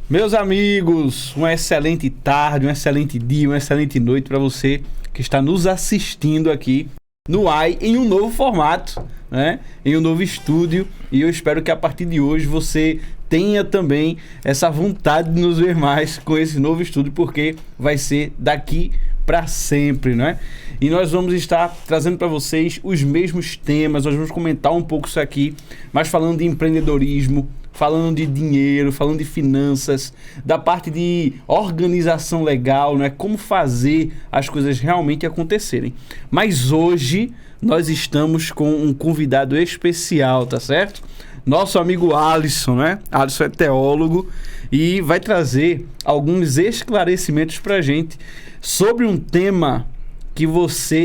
Meus amigos, uma excelente tarde, um excelente dia, uma excelente noite para você que está nos assistindo aqui no AI em um novo formato, né? Em um novo estúdio, e eu espero que a partir de hoje você tenha também essa vontade de nos ver mais com esse novo estúdio, porque vai ser daqui para sempre, né? E nós vamos estar trazendo para vocês os mesmos temas, nós vamos comentar um pouco isso aqui, mas falando de empreendedorismo, falando de dinheiro, falando de finanças, da parte de organização legal, né? Como fazer as coisas realmente acontecerem. Mas hoje nós estamos com um convidado especial, tá certo? Nosso amigo Alisson, né? Alisson é teólogo e vai trazer alguns esclarecimentos pra gente sobre um tema que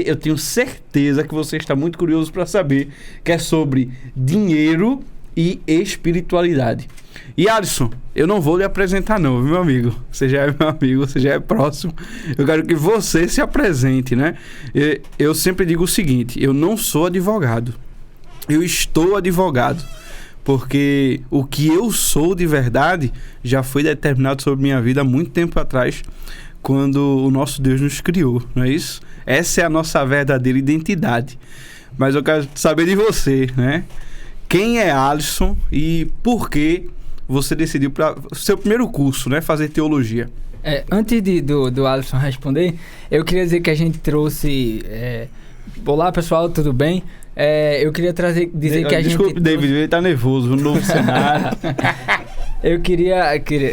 eu tenho certeza que você está muito curioso para saber, que é sobre dinheiro e espiritualidade. E Alisson, eu não vou lhe apresentar não, viu, meu amigo? Você já é meu amigo, você já é próximo. Eu quero que você se apresente, né? Eu sempre digo o seguinte, eu não sou advogado. Eu estou advogado. Porque o que eu sou de verdade já foi determinado sobre minha vida há muito tempo atrás, quando o nosso Deus nos criou, não é isso? Essa é a nossa verdadeira identidade. Mas eu quero saber de você, né? Quem é Alisson e por que você decidiu para o seu primeiro curso, né, fazer teologia? Antes do Alisson responder, eu queria dizer que a gente trouxe... Olá, pessoal, tudo bem? Eu queria dizer que a gente... Desculpe, David, ele tá nervoso, um novo cenário.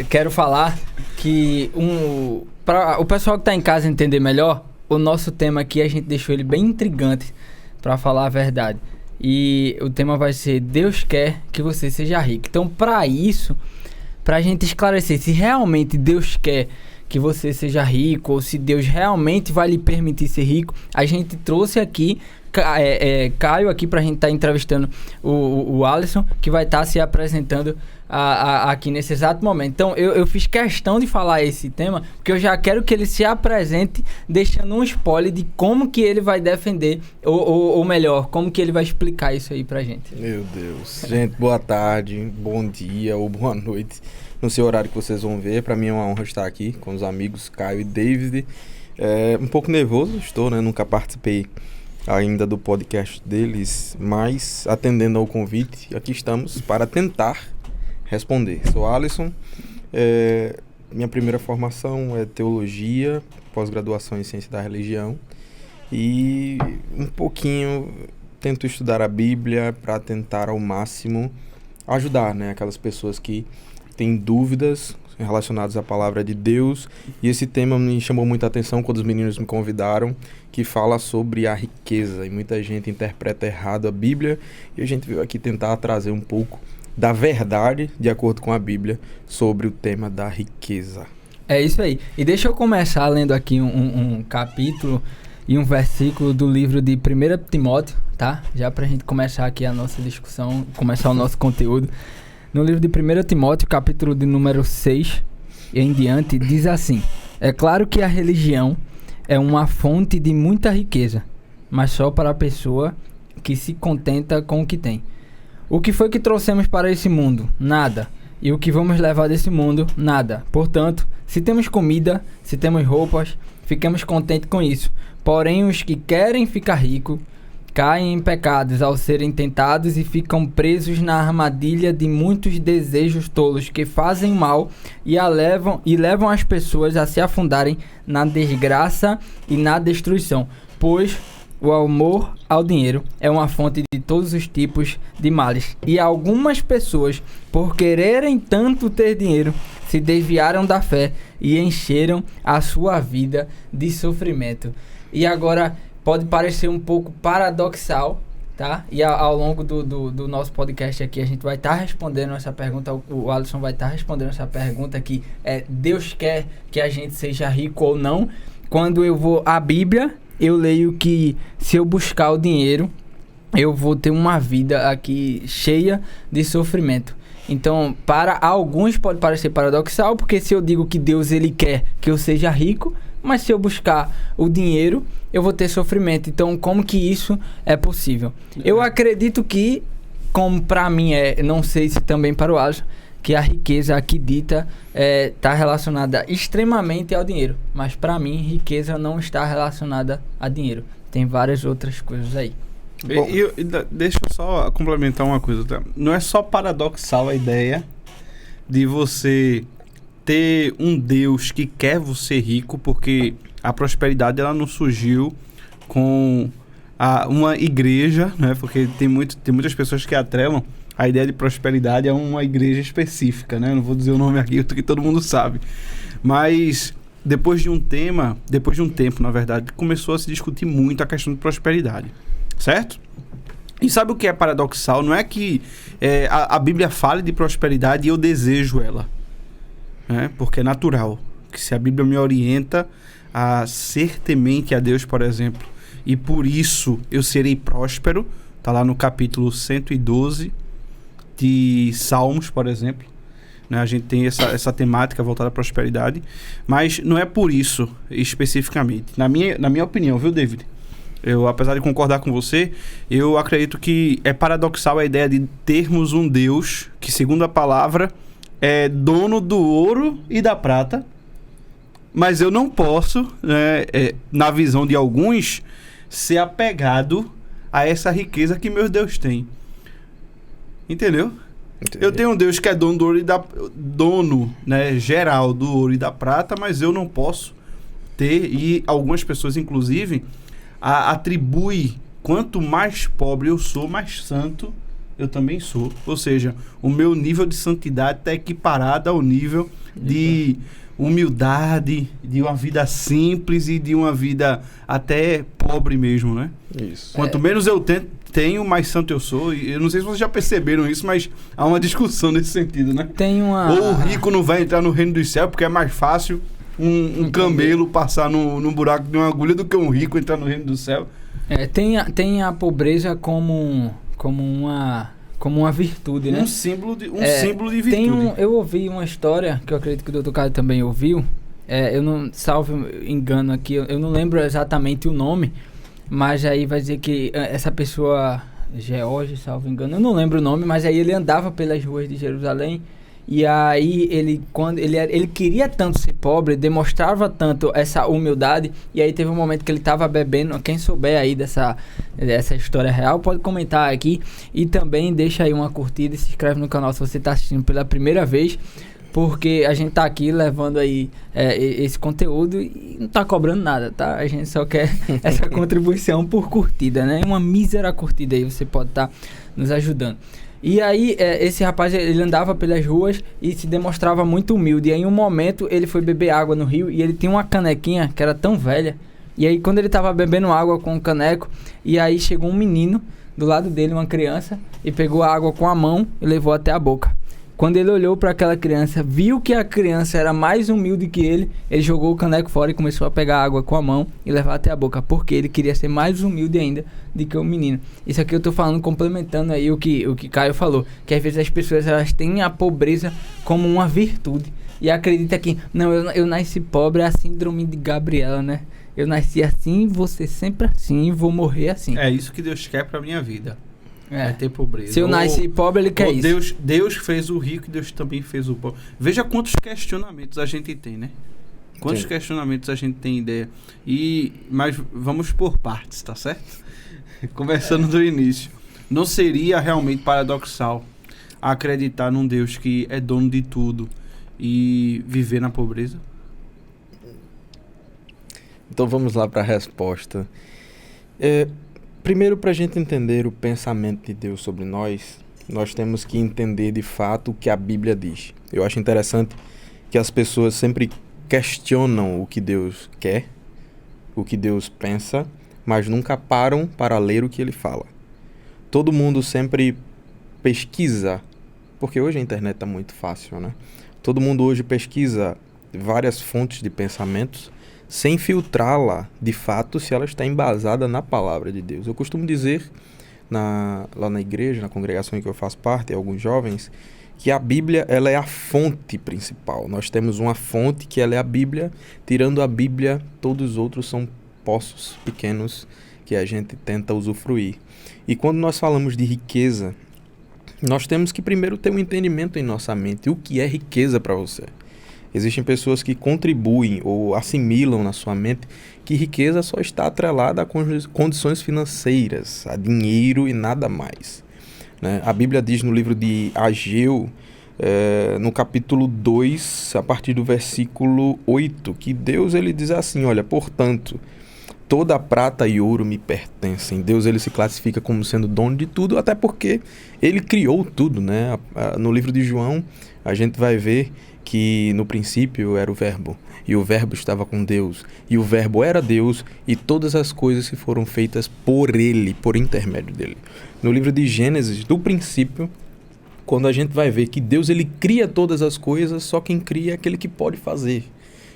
Quero falar que para o pessoal que tá em casa entender melhor, o nosso tema aqui, a gente deixou ele bem intrigante, para falar a verdade. E o tema vai ser: Deus quer que você seja rico. Então, para isso, para a gente esclarecer se realmente Deus quer que você seja rico, ou se Deus realmente vai lhe permitir ser rico, a gente trouxe aqui Caio aqui pra gente estar entrevistando o Alisson, que vai estar se apresentando aqui nesse exato momento. Então eu fiz questão de falar esse tema, porque eu já quero que ele se apresente deixando um spoiler de como que ele vai defender, ou melhor, como que ele vai explicar isso aí pra gente. Meu Deus. Gente, boa tarde, bom dia ou boa noite, no seu horário que vocês vão ver. Pra mim é uma honra estar aqui com os amigos Caio e David. Um pouco nervoso estou, né? Nunca participei ainda do podcast deles, mas atendendo ao convite, aqui estamos para tentar responder. Sou Alisson, minha primeira formação é teologia, pós-graduação em ciência da religião, e um pouquinho tento estudar a Bíblia para tentar ao máximo ajudar, né, aquelas pessoas que têm dúvidas relacionados à palavra de Deus. E esse tema me chamou muita atenção quando os meninos me convidaram, que fala sobre a riqueza, e muita gente interpreta errado a Bíblia, e a gente veio aqui tentar trazer um pouco da verdade, de acordo com a Bíblia, sobre o tema da riqueza. É isso aí. E deixa eu começar lendo aqui um capítulo e um versículo do livro de 1 Timóteo, tá? Já pra gente começar aqui a nossa discussão, começar o nosso conteúdo. No livro de 1 Timóteo, capítulo de número 6 e em diante, diz assim: é claro que a religião é uma fonte de muita riqueza, mas só para a pessoa que se contenta com o que tem. O que foi que trouxemos para esse mundo? Nada. E o que vamos levar desse mundo? Nada. Portanto, se temos comida, se temos roupas, fiquemos contentes com isso. Porém, os que querem ficar ricos caem em pecados ao serem tentados e ficam presos na armadilha de muitos desejos tolos que fazem mal e levam as pessoas a se afundarem na desgraça e na destruição, pois o amor ao dinheiro é uma fonte de todos os tipos de males. E algumas pessoas, por quererem tanto ter dinheiro, se desviaram da fé e encheram a sua vida de sofrimento. E agora pode parecer um pouco paradoxal, tá? E ao longo do nosso podcast aqui a gente vai estar respondendo essa pergunta, o Alisson vai estar respondendo essa pergunta que é: Deus quer que a gente seja rico ou não? Quando eu vou à Bíblia, eu leio que se eu buscar o dinheiro, eu vou ter uma vida aqui cheia de sofrimento. Então, para alguns pode parecer paradoxal, porque se eu digo que Deus ele quer que eu seja rico, mas se eu buscar o dinheiro, eu vou ter sofrimento. Então, como que isso é possível? Eu acredito que, como para mim não sei se também para o Alisson, que a riqueza aqui dita está relacionada extremamente ao dinheiro. Mas para mim, riqueza não está relacionada a dinheiro. Tem várias outras coisas aí. Deixa eu só complementar uma coisa, tá? Não é só paradoxal a ideia de você ter um Deus que quer você rico, porque a prosperidade ela não surgiu com uma igreja, né? Porque tem muitas pessoas que atrelam a ideia de prosperidade a uma igreja específica, né? Eu não vou dizer o nome aqui, que todo mundo sabe. Mas depois de um tempo, na verdade, começou a se discutir muito a questão de prosperidade, certo? E sabe o que é paradoxal? Não é que a Bíblia fale de prosperidade e eu desejo ela, né? Porque é natural. Que se a Bíblia me orienta a ser temente a Deus, por exemplo, e por isso eu serei próspero, tá lá no capítulo 112 de Salmos, por exemplo, né? A gente tem essa temática voltada à prosperidade, mas não é por isso especificamente. Na minha opinião, viu, David? Eu, apesar de concordar com você, eu acredito que é paradoxal a ideia de termos um Deus que, segundo a palavra, é dono do ouro e da prata, mas eu não posso, né, na visão de alguns, ser apegado a essa riqueza que meu Deus tem. Entendeu? Entendi. Eu tenho um Deus que é dono do ouro dono, né, geral do ouro e da prata, mas eu não posso ter, e algumas pessoas, inclusive, atribui quanto mais pobre eu sou, mais santo eu também sou. Ou seja, o meu nível de santidade está equiparado ao nível de humildade, de uma vida simples e de uma vida até pobre mesmo, né? Isso. Quanto menos eu tenho, mais santo eu sou. E eu não sei se vocês já perceberam isso, mas há uma discussão nesse sentido, né? Ou o rico não vai entrar no reino dos céus porque é mais fácil um camelo passar no buraco de uma agulha do que um rico entrar no reino do céu. Tem a pobreza como uma virtude, né? Um símbolo de virtude. Eu ouvi uma história, que eu acredito que o Dr. Caio também ouviu, eu não, salvo engano aqui, eu não lembro exatamente o nome, mas aí vai dizer que essa pessoa, George, salvo engano, eu não lembro o nome, mas aí ele andava pelas ruas de Jerusalém. E aí ele queria tanto ser pobre, demonstrava tanto essa humildade, e aí teve um momento que ele estava bebendo. Quem souber aí dessa história real pode comentar aqui, e também deixa aí uma curtida e se inscreve no canal se você está assistindo pela primeira vez, porque a gente tá aqui levando aí esse conteúdo e não tá cobrando nada, tá? A gente só quer essa contribuição por curtida, né? Uma mísera curtida aí, você pode estar nos ajudando. E aí, esse rapaz, ele andava pelas ruas e se demonstrava muito humilde. E aí, em um momento, ele foi beber água no rio e ele tinha uma canequinha que era tão velha. E aí, quando ele tava bebendo água com o caneco, e aí chegou um menino do lado dele, uma criança, e pegou a água com a mão e levou até a boca. Quando ele olhou para aquela criança, viu que a criança era mais humilde que ele jogou o caneco fora e começou a pegar a água com a mão e levar até a boca, porque ele queria ser mais humilde ainda do que o menino. Isso aqui eu tô falando, complementando aí o que Caio falou, que às vezes as pessoas elas têm a pobreza como uma virtude e acreditam que, não, eu nasci pobre, é a síndrome de Gabriela, né? Eu nasci assim, vou ser sempre assim e vou morrer assim. É isso que Deus quer pra minha vida. É ter pobreza. Se eu nasci pobre, ele quer isso. Deus fez o rico e Deus também fez o pobre. Veja quantos questionamentos a gente tem, né? Quantos questionamentos a gente tem ideia. Mas vamos por partes, tá certo? Começando do início. Não seria realmente paradoxal acreditar num Deus que é dono de tudo e viver na pobreza? Então vamos lá para a resposta. Primeiro, para a gente entender o pensamento de Deus sobre nós temos que entender de fato o que a Bíblia diz. Eu acho interessante que as pessoas sempre questionam o que Deus quer, o que Deus pensa, mas nunca param para ler o que Ele fala. Todo mundo sempre pesquisa, porque hoje a internet está muito fácil, né? Todo mundo hoje pesquisa várias fontes de pensamentos, sem filtrá-la, de fato, se ela está embasada na palavra de Deus. Eu costumo dizer, lá na igreja, na congregação em que eu faço parte, alguns jovens, que a Bíblia ela é a fonte principal. Nós temos uma fonte que ela é a Bíblia. Tirando a Bíblia, todos os outros são poços pequenos que a gente tenta usufruir. E quando nós falamos de riqueza, nós temos que primeiro ter um entendimento em nossa mente. O que é riqueza para você? Existem pessoas que contribuem ou assimilam na sua mente que riqueza só está atrelada a condições financeiras, a dinheiro e nada mais, né? A Bíblia diz no livro de Ageu, no capítulo 2, a partir do versículo 8, que Deus ele diz assim, olha, portanto, toda a prata e ouro me pertencem. Deus ele se classifica como sendo dono de tudo, até porque ele criou tudo, né? No livro de João, a gente vai ver que no princípio era o Verbo, e o Verbo estava com Deus, e o Verbo era Deus, e todas as coisas que foram feitas por ele, por intermédio dele. No livro de Gênesis, do princípio, quando a gente vai ver que Deus ele cria todas as coisas, só quem cria é aquele que pode fazer.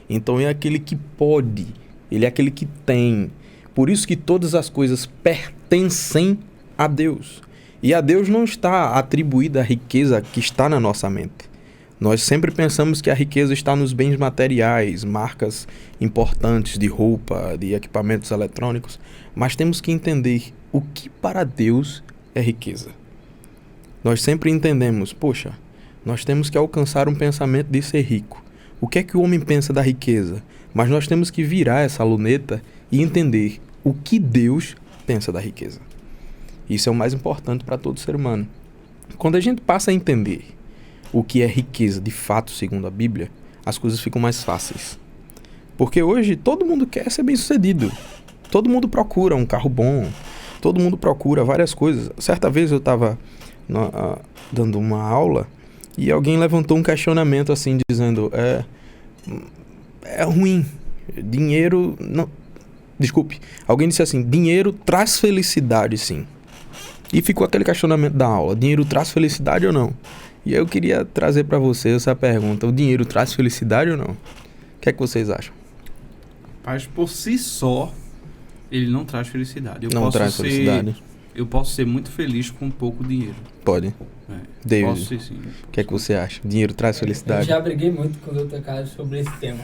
Então é aquele que pode, ele é aquele que tem. Por isso que todas as coisas pertencem a Deus. E a Deus não está atribuída a riqueza que está na nossa mente. Nós sempre pensamos que a riqueza está nos bens materiais, marcas importantes de roupa, de equipamentos eletrônicos, mas temos que entender o que para Deus é riqueza. Nós sempre entendemos, poxa, nós temos que alcançar um pensamento de ser rico. O que é que o homem pensa da riqueza? Mas nós temos que virar essa luneta e entender o que Deus pensa da riqueza. Isso é o mais importante para todo ser humano. Quando a gente passa a entender o que é riqueza de fato, segundo a Bíblia, as coisas ficam mais fáceis. Porque hoje todo mundo quer ser bem-sucedido. Todo mundo procura um carro bom. Todo mundo procura várias coisas. Certa vez eu estava dando uma aula e alguém levantou um questionamento assim, dizendo, é ruim, dinheiro não... Desculpe, alguém disse assim, dinheiro traz felicidade, sim. E ficou aquele questionamento da aula, dinheiro traz felicidade ou não? E eu queria trazer para vocês essa pergunta, o dinheiro traz felicidade ou não? O que é que vocês acham? Mas por si só, ele não traz felicidade. Felicidade. Eu posso ser muito feliz com pouco dinheiro. Pode. David, Posso ser, sim. O que é que você acha? Dinheiro traz felicidade? Eu já briguei muito com o Dr. Carlos sobre esse tema.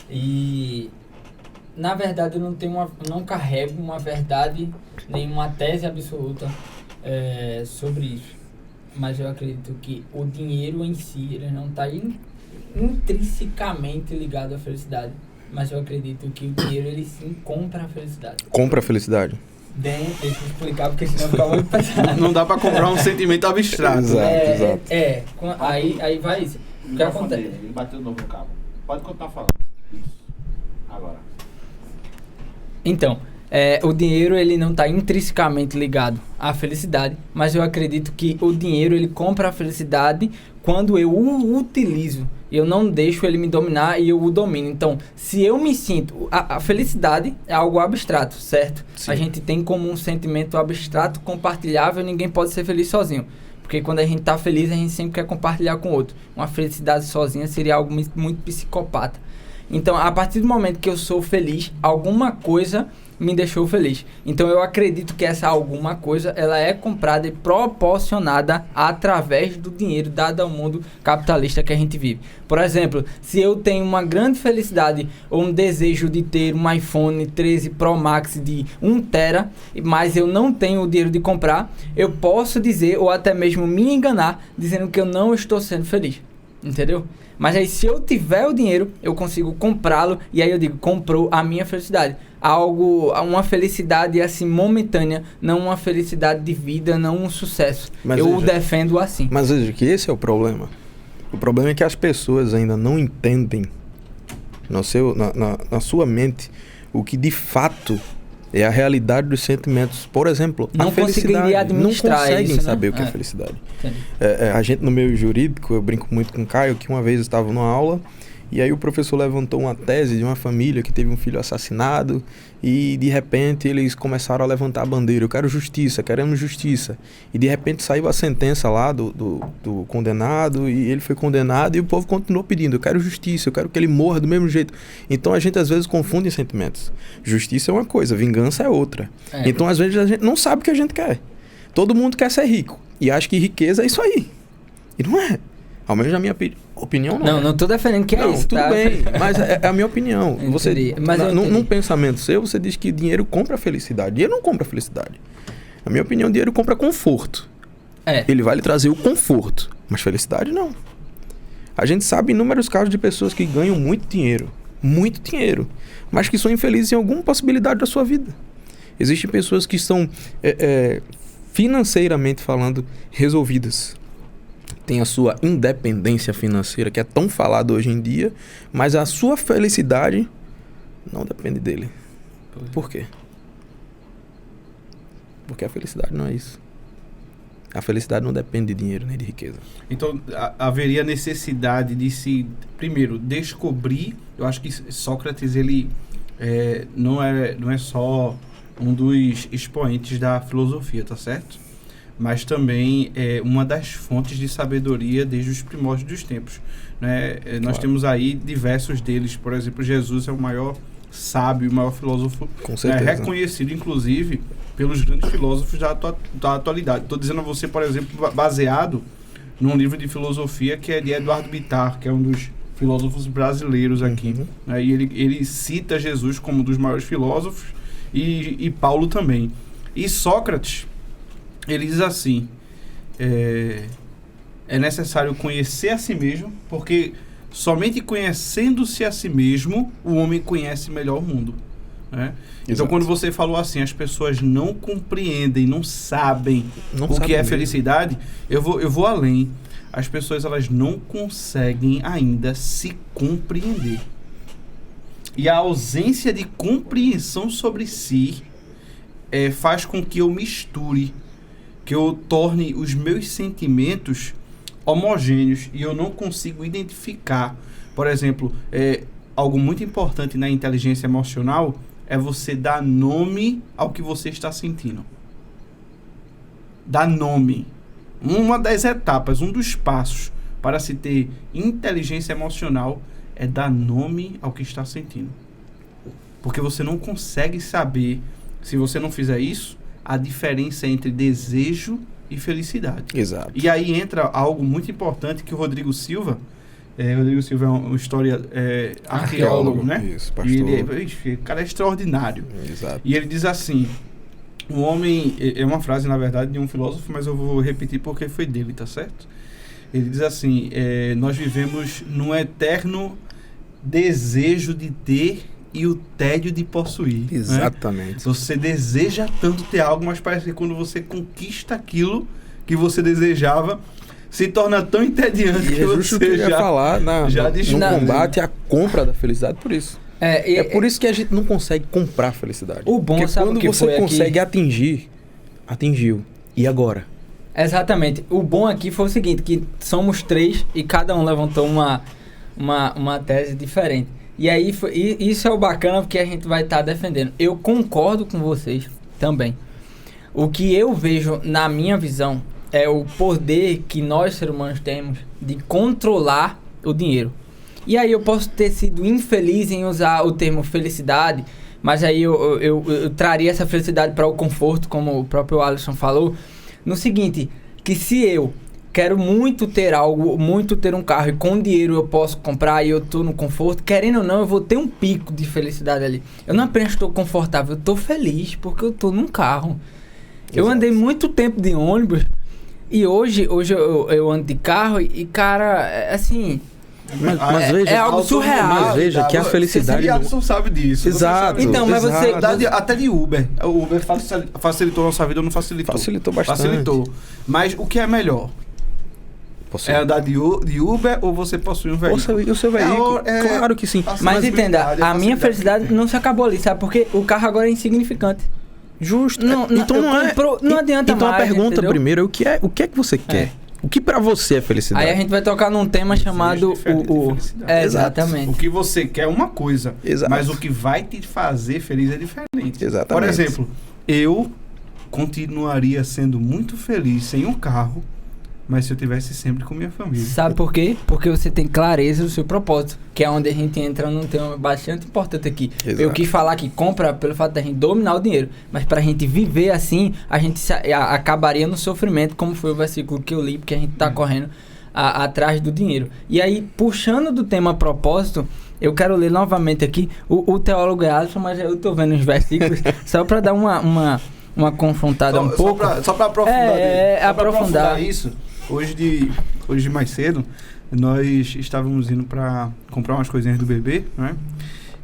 E, na verdade, eu não carrego uma verdade, nenhuma tese absoluta sobre isso. Mas eu acredito que o dinheiro em si, ele não está intrinsecamente ligado à felicidade. Mas eu acredito que o dinheiro, ele sim compra a felicidade. Compra a felicidade? Deixa eu explicar, porque senão fica muito pesado. Não dá pra comprar um sentimento abstrato. Exato. Aí vai isso. O que acontece? Ele bateu de novo no cabo. Pode continuar falando. Isso. Agora. Então, o dinheiro ele não está intrinsecamente ligado à felicidade, mas eu acredito que o dinheiro ele compra a felicidade quando eu o utilizo. Eu não deixo ele me dominar e eu o domino. Então, se eu me sinto... A felicidade é algo abstrato, certo? Sim. A gente tem como um sentimento abstrato, compartilhável, ninguém pode ser feliz sozinho. Porque quando a gente está feliz, a gente sempre quer compartilhar com o outro. Uma felicidade sozinha seria algo muito psicopata. Então, a partir do momento que eu sou feliz, alguma coisa me deixou feliz. Então, eu acredito que essa alguma coisa, ela é comprada e proporcionada através do dinheiro dado ao mundo capitalista que a gente vive. Por exemplo, se eu tenho uma grande felicidade ou um desejo de ter um iPhone 13 Pro Max de 1 tera, mas eu não tenho o dinheiro de comprar, eu posso dizer, ou até mesmo me enganar, dizendo que eu não estou sendo feliz. Entendeu? Mas aí, se eu tiver o dinheiro, eu consigo comprá-lo, e aí eu digo, comprou a minha felicidade. Uma felicidade assim momentânea, não uma felicidade de vida, não um sucesso. Mas eu defendo assim. Mas veja que esse é o problema. O problema é que as pessoas ainda não entendem na sua mente o que de fato é a realidade dos sentimentos. Por exemplo, não a felicidade. Não conseguem isso, né? saber o que é felicidade. A gente no meio jurídico, eu brinco muito com o Caio, que uma vez eu estava numa aula e aí o professor levantou uma tese de uma família que teve um filho assassinado e de repente eles começaram a levantar a bandeira, eu quero justiça, queremos justiça. E de repente saiu a sentença lá do condenado e ele foi condenado e o povo continuou pedindo, eu quero justiça, eu quero que ele morra do mesmo jeito. Então a gente às vezes confunde sentimentos. Justiça é uma coisa, vingança é outra. Então às vezes a gente não sabe o que a gente quer. Todo mundo quer ser rico e acha que riqueza é isso aí. E não é. Ao menos na minha opinião, não. Não tô defendendo que é isso. Tudo bem, mas é a minha opinião. Num pensamento seu, você diz que dinheiro compra felicidade. Dinheiro não compra felicidade. Na minha opinião, dinheiro compra conforto. Ele vai lhe trazer o conforto, mas felicidade não. A gente sabe inúmeros casos de pessoas que ganham muito dinheiro, mas que são infelizes em alguma possibilidade da sua vida. Existem pessoas que são, financeiramente falando, resolvidas. Tem a sua independência financeira, que é tão falado hoje em dia, mas a sua felicidade não depende dele. Por quê? Porque a felicidade não é isso. A felicidade não depende de dinheiro nem de riqueza. Então, haveria necessidade de se, primeiro, descobrir. Eu acho que Sócrates, ele não é só um dos expoentes da filosofia, tá certo? Mas também é uma das fontes de sabedoria desde os primórdios dos tempos, né? Nós temos aí diversos deles. Por exemplo, Jesus é o maior sábio, o maior filósofo, Com certeza. reconhecido, inclusive, pelos grandes filósofos da atualidade. Estou dizendo a você, por exemplo, baseado num livro de filosofia que é de Eduardo Bittar, que é um dos filósofos brasileiros aqui. Né? E ele cita Jesus como um dos maiores filósofos e Paulo também. E Sócrates, ele diz assim, é necessário conhecer a si mesmo, porque somente conhecendo-se a si mesmo, o homem conhece melhor o mundo. Né? Então, quando você falou assim, as pessoas não compreendem, não sabem o que é mesmo. Felicidade, eu vou além. As pessoas, elas não conseguem ainda se compreender. E a ausência de compreensão sobre si faz com que eu misture, que eu torne os meus sentimentos homogêneos e eu não consigo identificar. Por exemplo, algo muito importante na inteligência emocional é você dar nome ao que você está sentindo. Dar nome. Uma das etapas, um dos passos para se ter inteligência emocional é dar nome ao que está sentindo. Porque você não consegue saber, se você não fizer isso, a diferença entre desejo e felicidade. Exato. E aí entra algo muito importante que o Rodrigo Silva é um arqueólogo, né? Isso, pastor. E o cara é extraordinário. Exato. E ele diz assim, o homem, é uma frase na verdade de um filósofo, mas eu vou repetir porque foi dele, tá certo? Ele diz assim, nós vivemos num eterno desejo de ter e o tédio de possuir. Exatamente. Né? Você deseja tanto ter algo, mas parece que quando você conquista aquilo que você desejava, se torna tão entediante E que é justo o que eu ia falar no combate à compra da felicidade por isso. Por isso que a gente não consegue comprar a felicidade. O bom, porque sabe quando o que você foi consegue aqui? atingiu. E agora? Exatamente. O bom aqui foi o seguinte, que somos 3 e cada um levantou uma tese diferente. E aí, isso é o bacana porque a gente vai estar defendendo. Eu concordo com vocês também. O que eu vejo na minha visão é o poder que nós, seres humanos, temos de controlar o dinheiro. E aí eu posso ter sido infeliz em usar o termo felicidade, mas aí eu traria essa felicidade para o conforto, como o próprio Alisson falou, no seguinte, que se eu quero muito ter algo, muito ter um carro e com dinheiro eu posso comprar e eu tô no conforto, querendo ou não, eu vou ter um pico de felicidade ali. Eu não apenas estou confortável, eu tô feliz porque eu tô num carro. Eu andei muito tempo de ônibus e hoje eu ando de carro e cara, assim... Mas veja, é algo surreal. Mas veja que a felicidade... Você Alisson sabe disso. Exato. Então, mas você... Até de Uber. O Uber facilitou a nossa vida ou não facilitou? Facilitou bastante. Facilitou. Mas o que é melhor? É andar de Uber ou você possuir um veículo? O seu veículo, claro que sim. Mas entenda, a minha felicidade não se acabou ali, sabe? Porque o carro agora é insignificante. Justo. Não adianta então mais, a pergunta entendeu? primeiro é o que é que você quer? O que pra você é felicidade? Aí a gente vai tocar num tema chamado exatamente. O que você quer é uma coisa, Exato. mas o que vai te fazer feliz é diferente. Exatamente. Por exemplo, eu continuaria sendo muito feliz sem um carro, mas se eu tivesse sempre com minha família. Sabe por quê? Porque você tem clareza do seu propósito, que é onde a gente entra num tema bastante importante aqui. Exato. Eu quis falar que compra pelo fato da gente dominar o dinheiro, mas pra gente viver assim, a gente acabaria no sofrimento, como foi o versículo que eu li, porque a gente tá correndo atrás do dinheiro. E aí, puxando do tema propósito, eu quero ler novamente aqui, o teólogo é Alisson, mas eu tô vendo os versículos, só pra dar uma confrontada um pouco. Só pra aprofundar. Aprofundar. Pra aprofundar isso, hoje de mais cedo, nós estávamos indo pra comprar umas coisinhas do bebê, né?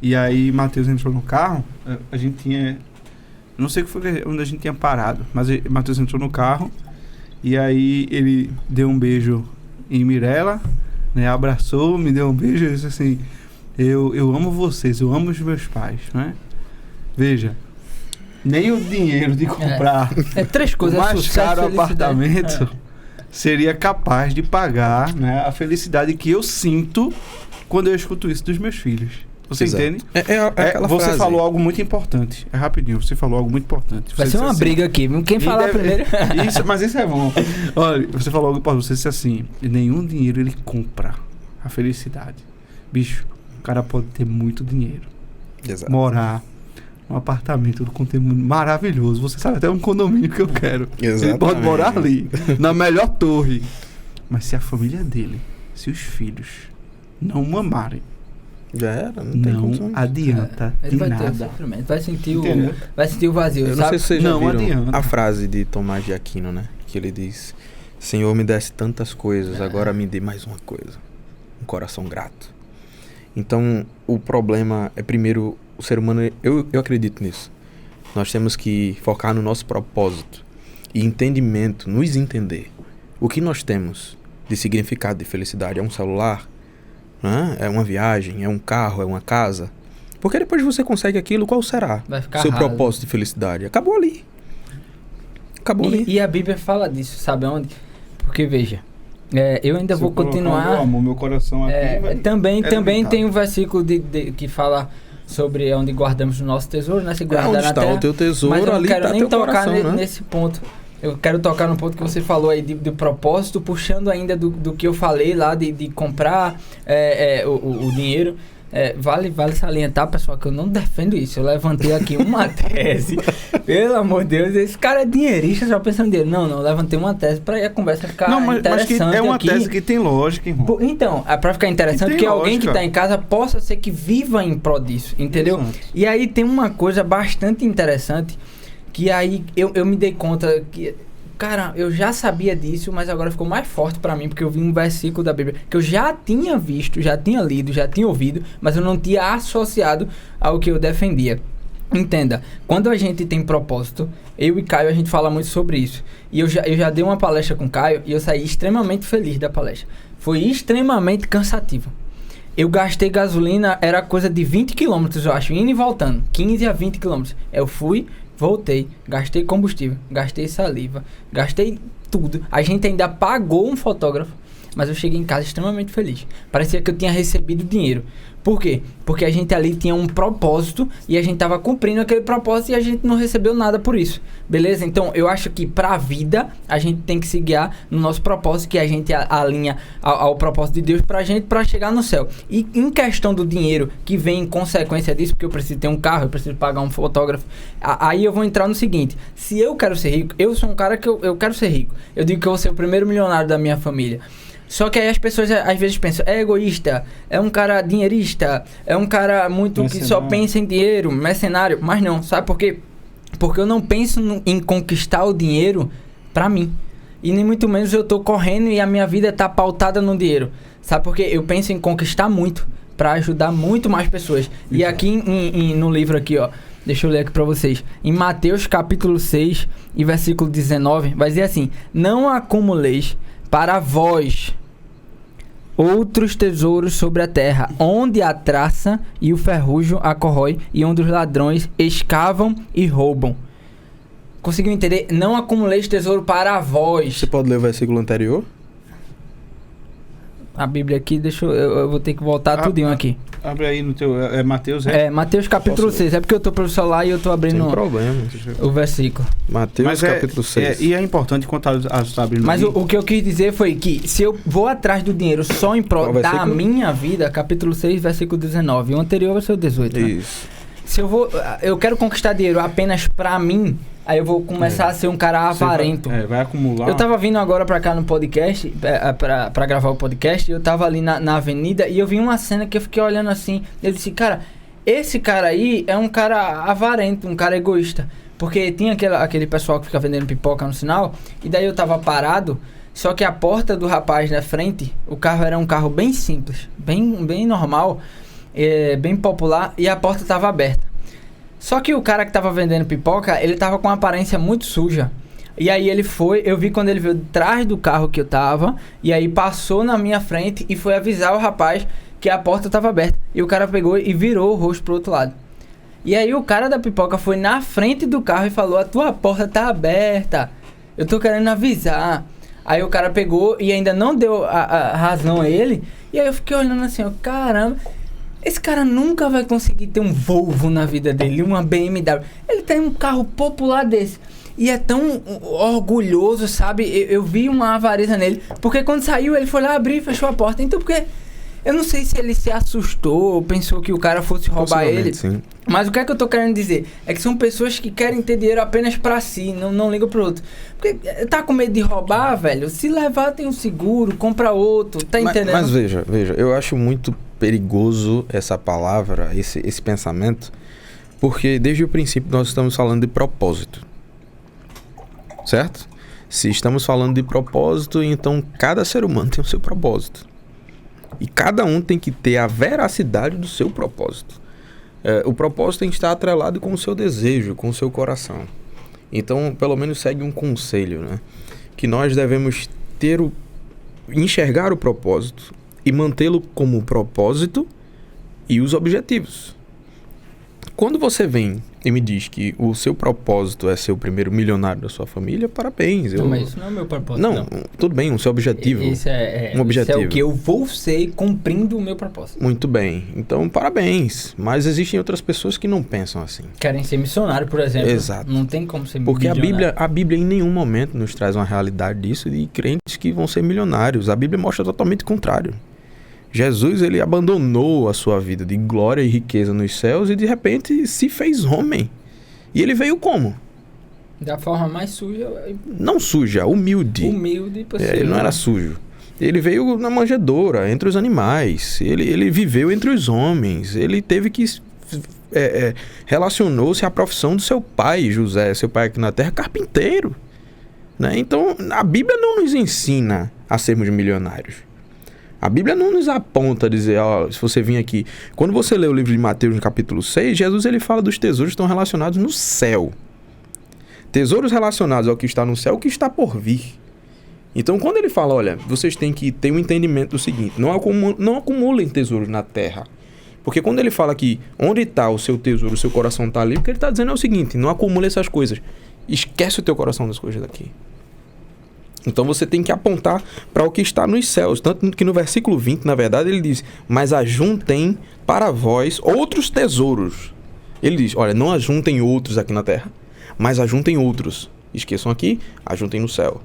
E aí Matheus entrou no carro, a gente tinha... Não sei o que foi onde a gente tinha parado, mas Matheus entrou no carro e aí ele deu um beijo em Mirella, né? Abraçou, me deu um beijo e disse assim, eu amo vocês, eu amo os meus pais, né? Veja, nem o dinheiro de comprar três coisas, o mais sucesso, caro felicidade. apartamento seria capaz de pagar, né, a felicidade que eu sinto quando eu escuto isso dos meus filhos. Você Exato. entende? Aquela você frase. falou algo muito importante. É rapidinho, você falou algo muito importante. Vai Você ser uma disse assim, briga aqui, viu? Quem falar primeiro. Mas isso é bom. Olha, você falou algo importante. Você disse assim: nenhum dinheiro ele compra a felicidade. Bicho, o cara pode ter muito dinheiro. Exato. Morar num apartamento com conteúdo maravilhoso. Você sabe até um condomínio que eu quero. Exatamente. Ele pode morar ali, na melhor torre. Mas se a família dele, se os filhos não mamarem, Já era, não tem não condições. adianta Ele de vai ter o nada. sofrimento, vai sentir Entendeu? o vazio, Eu não sabe? sei se vocês já Não viram adianta. a frase de Tomás de Aquino, né? Que ele diz: Senhor, me desse tantas coisas, agora me dê mais uma coisa. Um coração grato. Então, o problema é, primeiro, o ser humano, eu acredito nisso. Nós temos que focar no nosso propósito e entendimento, nos entender. O que nós temos de significado de felicidade? É um celular? Né? É uma viagem? É um carro? É uma casa? Porque depois que você consegue aquilo, qual será Vai ficar seu raso. propósito de felicidade? Acabou ali. Acabou ali. E a Bíblia fala disso, sabe onde? Porque, veja, eu ainda Se vou eu colocar continuar... Meu amor, meu coração aqui vai- Também limitado. tem um versículo que fala sobre onde guardamos o nosso tesouro, né? Se guardar onde na está terra. o teu tesouro, Mas eu não ali quero tá nem teu tocar coração, né? nesse ponto. Eu quero tocar no ponto que você falou aí de propósito, puxando ainda do que eu falei lá de comprar o dinheiro. Vale salientar, pessoal, que eu não defendo isso. Eu levantei aqui uma tese. Pelo amor de Deus, esse cara é dinheirista, só pensando em dinheiro. Não, eu levantei uma tese pra a conversa ficar Não, mas que interessante é uma aqui. tese que tem lógica, irmão. Então, pra ficar interessante, Tem que alguém que lógica. tá em casa possa ser que viva em prol disso, entendeu? Exato. E aí tem uma coisa bastante interessante, que aí eu me dei conta que, cara, eu já sabia disso, mas agora ficou mais forte pra mim, porque eu vi um versículo da Bíblia que eu já tinha visto, já tinha lido, já tinha ouvido, mas eu não tinha associado ao que eu defendia. Entenda, quando a gente tem propósito, eu e Caio, a gente fala muito sobre isso. E eu já dei uma palestra com o Caio e eu saí extremamente feliz da palestra. Foi extremamente cansativo. Eu gastei gasolina, era coisa de 20 km, eu acho, indo e voltando. 15 a 20 km. Eu fui, voltei, gastei combustível, gastei saliva, gastei tudo. A gente ainda pagou um fotógrafo, mas eu cheguei em casa extremamente feliz. Parecia que eu tinha recebido dinheiro. Por quê? Porque a gente ali tinha um propósito e a gente tava cumprindo aquele propósito e a gente não recebeu nada por isso. Beleza? Então, eu acho que pra vida, a gente tem que se guiar no nosso propósito, que a gente alinha ao propósito de Deus pra gente, pra chegar no céu. E em questão do dinheiro, que vem em consequência disso, porque eu preciso ter um carro, eu preciso pagar um fotógrafo, aí eu vou entrar no seguinte: se eu quero ser rico, eu sou um cara que eu quero ser rico. Eu digo que eu vou ser o primeiro milionário da minha família. Só que aí as pessoas às vezes pensam, é egoísta, é um cara dinheirista, é um cara muito que só pensa em dinheiro, mercenário. Mas não, sabe por quê? Porque eu não penso em conquistar o dinheiro pra mim. E nem muito menos eu tô correndo e a minha vida tá pautada no dinheiro. Sabe por quê? Eu penso em conquistar muito, pra ajudar muito mais pessoas. E aqui no livro aqui, ó, deixa eu ler aqui pra vocês. Em Mateus capítulo 6 e versículo 19, vai dizer assim: não acumuleis para vós outros tesouros sobre a terra, onde a traça e o ferrugem a corrói, e onde os ladrões escavam e roubam. Conseguiu entender? Não acumuleis tesouro para vós. Você pode ler o versículo anterior? A Bíblia aqui, deixa eu vou ter que voltar tudinho aqui. Abre aí no teu... É Mateus, Mateus capítulo 6. É porque eu tô pelo celular e eu tô abrindo Sem problema. o versículo. Mateus capítulo 6. E é importante enquanto a está abrindo. Mas aí, o que eu quis dizer foi que se eu vou atrás do dinheiro só em prol Qual da versículo? minha vida, capítulo 6, versículo 19. O anterior vai ser o 18, né? Isso. Se eu quero conquistar dinheiro apenas pra mim, aí eu vou começar a ser um cara você avarento. vai acumular. Eu tava vindo agora pra cá no podcast, pra gravar o podcast, e eu tava ali na avenida e eu vi uma cena que eu fiquei olhando assim. Eu disse, cara, esse cara aí é um cara avarento, um cara egoísta. Porque tinha aquele pessoal que fica vendendo pipoca no sinal, e daí eu tava parado, só que a porta do rapaz na frente, o carro era um carro bem simples, bem normal, bem popular, e a porta tava aberta. Só que o cara que tava vendendo pipoca, ele tava com uma aparência muito suja. E aí eu vi quando ele veio de trás do carro que eu tava, e aí passou na minha frente e foi avisar o rapaz que a porta tava aberta. E o cara pegou e virou o rosto pro outro lado. E aí o cara da pipoca foi na frente do carro e falou: a tua porta tá aberta, eu tô querendo avisar. Aí o cara pegou e ainda não deu a razão a ele. E aí eu fiquei olhando assim, ó, caramba, esse cara nunca vai conseguir ter um Volvo na vida dele, uma BMW. Ele tem um carro popular desse. E é tão orgulhoso, sabe? Eu vi uma avareza nele. Porque quando saiu, ele foi lá abrir e fechou a porta. Então, porque... eu não sei se ele se assustou ou pensou que o cara fosse roubar ele. Sim. Mas o que é que eu tô querendo dizer? É que são pessoas que querem ter dinheiro apenas pra si, não ligam pro outro. Porque tá com medo de roubar, velho? Se levar, tem um seguro, compra outro, tá entendendo? Mas veja, eu acho muito perigoso essa palavra, esse pensamento, porque desde o princípio nós estamos falando de propósito. Certo? Se estamos falando de propósito, então cada ser humano tem o seu propósito. E cada um tem que ter a veracidade do seu propósito. O propósito tem que estar atrelado com o seu desejo, com o seu coração. Então, pelo menos segue um conselho, né? Que nós devemos enxergar o propósito e mantê-lo como propósito e os objetivos. Quando você vem e me diz que o seu propósito é ser o primeiro milionário da sua família, parabéns. Não, mas isso não é o meu propósito. Não, tudo bem, o seu objetivo. Isso um objetivo. Isso é o que eu vou ser cumprindo o meu propósito. Muito bem, então parabéns. Mas existem outras pessoas que não pensam assim. Querem ser missionário, por exemplo. Exato. Não tem como ser Porque milionário. a Bíblia em nenhum momento nos traz uma realidade disso de crentes que vão ser milionários. A Bíblia mostra totalmente o contrário. Jesus, ele abandonou a sua vida de glória e riqueza nos céus e de repente se fez homem. E ele veio como? Da forma mais suja. Não suja, humilde. Humilde possível. Ele não era sujo. Ele veio na manjedoura, entre os animais. Ele viveu entre os homens. Ele teve que... relacionou-se à profissão do seu pai, José, seu pai aqui na terra, carpinteiro. Né? Então, a Bíblia não nos ensina a sermos milionários. A Bíblia não nos aponta a dizer, ó, se você vir aqui... Quando você lê o livro de Mateus no capítulo 6, Jesus ele fala dos tesouros que estão relacionados no céu. Tesouros relacionados ao que está no céu, o que está por vir. Então, quando ele fala, olha, vocês têm que ter um entendimento do seguinte, não acumulem tesouros na terra. Porque quando ele fala que onde está o seu tesouro, o seu coração está ali, o que ele está dizendo é o seguinte, não acumule essas coisas. Esquece o teu coração das coisas daqui. Então você tem que apontar para o que está nos céus. Tanto que no versículo 20, na verdade, ele diz, mas ajuntem para vós outros tesouros. Ele diz, olha, não ajuntem outros aqui na terra, mas ajuntem outros. Esqueçam aqui, ajuntem no céu.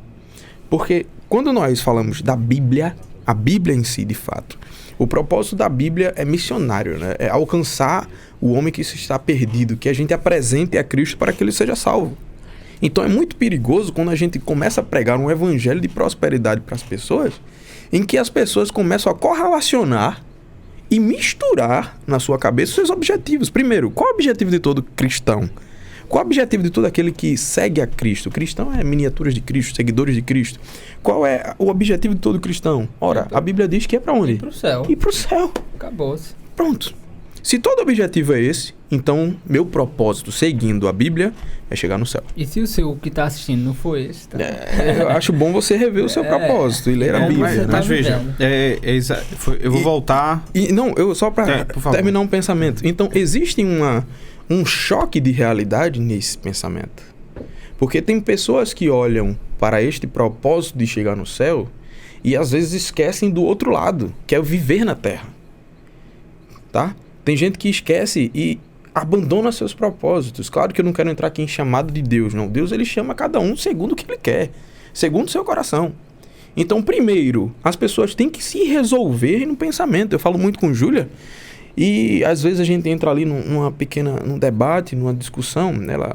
Porque quando nós falamos da Bíblia, a Bíblia em si, de fato, o propósito da Bíblia é missionário, né? É alcançar o homem que está perdido, que a gente apresente a Cristo para que ele seja salvo. Então é muito perigoso quando a gente começa a pregar um evangelho de prosperidade para as pessoas, em que as pessoas começam a correlacionar e misturar na sua cabeça os seus objetivos. Primeiro, qual é o objetivo de todo cristão? Qual é o objetivo de todo aquele que segue a Cristo? Cristão é miniaturas de Cristo, seguidores de Cristo. Qual é o objetivo de todo cristão? Ora, a Bíblia diz que é para onde? Ir pro céu. Ir pro céu. Acabou-se. Pronto. Se todo objetivo é esse, então meu propósito, seguindo a Bíblia, é chegar no céu. E se o seu que está assistindo não for esse? Tá? Eu acho bom você rever o seu propósito e ler a Bíblia. você Né? tá Mas veja, vivendo. eu vou voltar... Só para terminar um pensamento. Então, existe um choque de realidade nesse pensamento. Porque tem pessoas que olham para este propósito de chegar no céu e às vezes esquecem do outro lado, que é o viver na terra. Tá? Tem gente que esquece e abandona seus propósitos. Claro que eu não quero entrar aqui em chamado de Deus, não. Deus, ele chama cada um segundo o que ele quer, segundo o seu coração. Então, primeiro, as pessoas têm que se resolver no pensamento. Eu falo muito com Júlia e às vezes a gente entra ali num debate, numa discussão, ela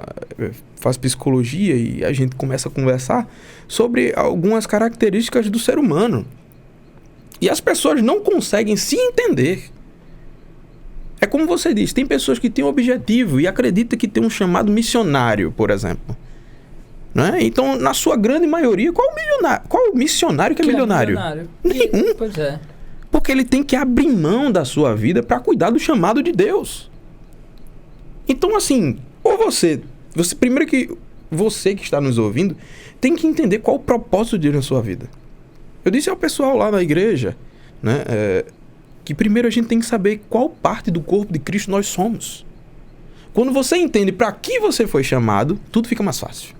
faz psicologia e a gente começa a conversar sobre algumas características do ser humano. E as pessoas não conseguem se entender. É como você disse, tem pessoas que têm um objetivo e acreditam que tem um chamado missionário, por exemplo. Né? Então, na sua grande maioria, qual o missionário que é milionário? Nenhum. Pois é. Porque ele tem que abrir mão da sua vida para cuidar do chamado de Deus. Então, assim, ou você primeiro que você que está nos ouvindo, tem que entender qual o propósito de Deus na sua vida. Eu disse ao pessoal lá na igreja, né, que primeiro a gente tem que saber qual parte do corpo de Cristo nós somos. Quando você entende para que você foi chamado, tudo fica mais fácil.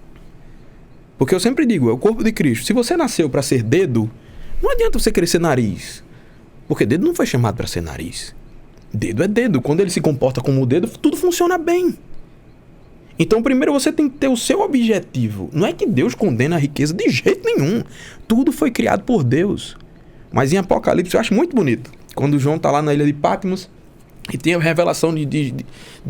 Porque eu sempre digo, é o corpo de Cristo. Se você nasceu para ser dedo, não adianta você querer ser nariz. Porque dedo não foi chamado para ser nariz. Dedo é dedo. Quando ele se comporta como dedo, tudo funciona bem. Então, primeiro você tem que ter o seu objetivo. Não é que Deus condena a riqueza de jeito nenhum. Tudo foi criado por Deus. Mas em Apocalipse eu acho muito bonito. Quando João está lá na ilha de Patmos e tem a revelação de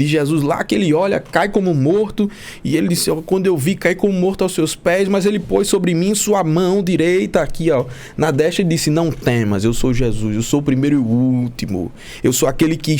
Jesus lá, que ele olha, cai como morto. E ele disse, quando eu vi, caí como morto aos seus pés, mas ele pôs sobre mim sua mão direita aqui, ó, na destra, e disse, não temas, eu sou Jesus, eu sou o primeiro e o último. Eu sou aquele que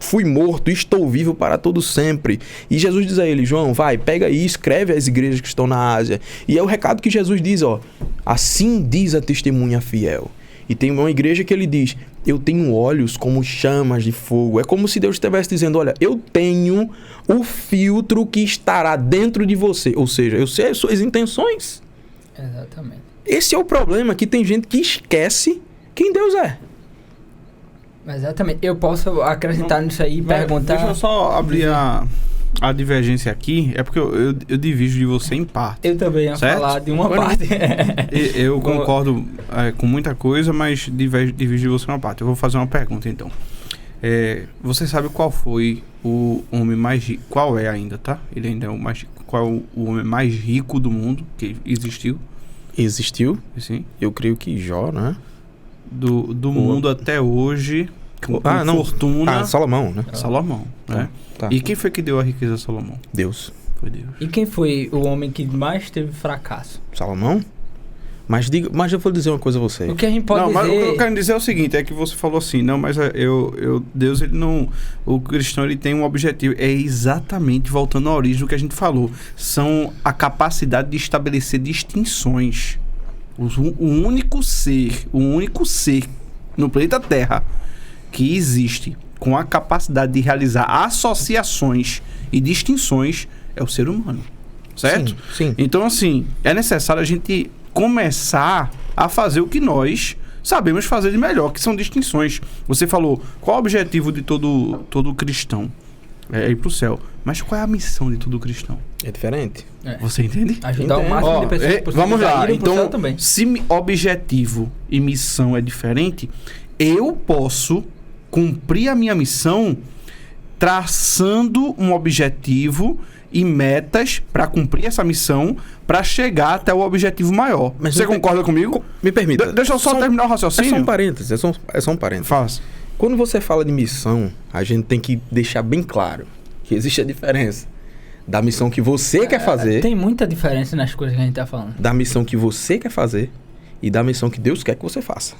fui morto, estou vivo para todo sempre. E Jesus diz a ele, João, vai, pega aí, escreve às igrejas que estão na Ásia. E é o recado que Jesus diz, ó, assim diz a testemunha fiel. E tem uma igreja que ele diz, eu tenho olhos como chamas de fogo. É como se Deus estivesse dizendo, olha, eu tenho o filtro que estará dentro de você. Ou seja, eu sei as suas intenções. Exatamente. Esse é o problema, que tem gente que esquece quem Deus é. Exatamente. Eu posso acrescentar nisso aí e perguntar... Deixa eu só abrir a divergência aqui. É porque eu divido de você em parte. Eu também ia falar de uma parte. Eu concordo com muita coisa, mas divido de você uma parte. Eu vou fazer uma pergunta, então. Você sabe qual foi o homem mais rico? Qual é ainda, tá? Ele ainda é o mais rico. Qual é o homem mais rico do mundo que existiu? Existiu? Sim. Eu creio que Jó, né? Do mundo até hoje, com fortuna... Salomão, né? Salomão, né? Tá. E quem foi que deu a riqueza a Salomão? Deus. Foi Deus. E quem foi o homem que mais teve fracasso? Salomão? Mas eu vou dizer uma coisa a você. O que a gente pode dizer... Mas o que eu quero dizer é o seguinte, é que você falou assim, não, mas Deus, ele não... O cristão, ele tem um objetivo, é exatamente, voltando à origem do que a gente falou, são a capacidade de estabelecer distinções. O único ser no planeta Terra que existe com a capacidade de realizar associações e distinções é o ser humano, certo? Sim. Então, assim, é necessário a gente começar a fazer o que nós sabemos fazer de melhor, que são distinções. Você falou, qual é o objetivo de todo cristão? É ir pro céu. Mas qual é a missão de todo cristão? É diferente. Você entende? Ajudar o máximo de pessoas possível. Vamos lá. Então, Então, também. se objetivo e missão é diferente, eu posso cumprir a minha missão traçando um objetivo e metas para cumprir essa missão, para chegar até o objetivo maior. Mas você concorda comigo? Me permita. Deixa eu só terminar o raciocínio. É só um parênteses. É só um parênteses. Faz. Quando você fala de missão, a gente tem que deixar bem claro que existe a diferença da missão que você quer fazer. Tem muita diferença nas coisas que a gente tá falando. Da missão que você quer fazer e da missão que Deus quer que você faça.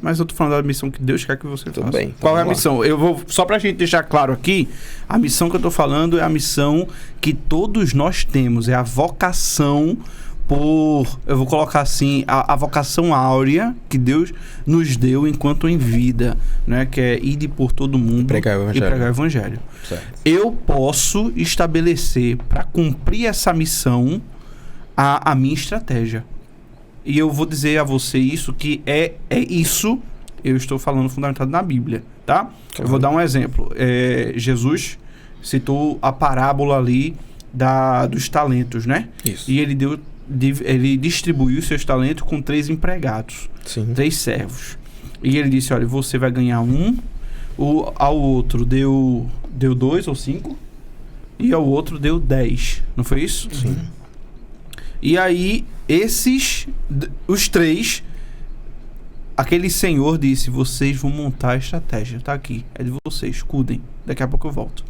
Mas eu tô falando da missão que Deus quer que você faça. Tudo bem. Qual é a missão? Eu vou, só pra gente deixar claro aqui, a missão que eu tô falando é a missão que todos nós temos, é a vocação eu vou colocar assim, a vocação áurea que Deus nos deu enquanto em vida, né? Que é ir por todo mundo e pregar o evangelho. Certo. Eu posso estabelecer, para cumprir essa missão, a minha estratégia. E eu vou dizer a você isso, que é isso, eu estou falando fundamentado na Bíblia, tá? Claro. Eu vou dar um exemplo. Jesus citou a parábola ali dos talentos, né? Isso. E ele distribuiu seus talentos com 3 empregados. Sim. 3 servos. E ele disse, olha, você vai ganhar 1, ao outro deu 2 ou 5, e ao outro deu 10. Não foi isso? Sim. E aí, os 3, aquele senhor disse, vocês vão montar a estratégia, tá aqui, é de vocês, cuidem, daqui a pouco eu volto.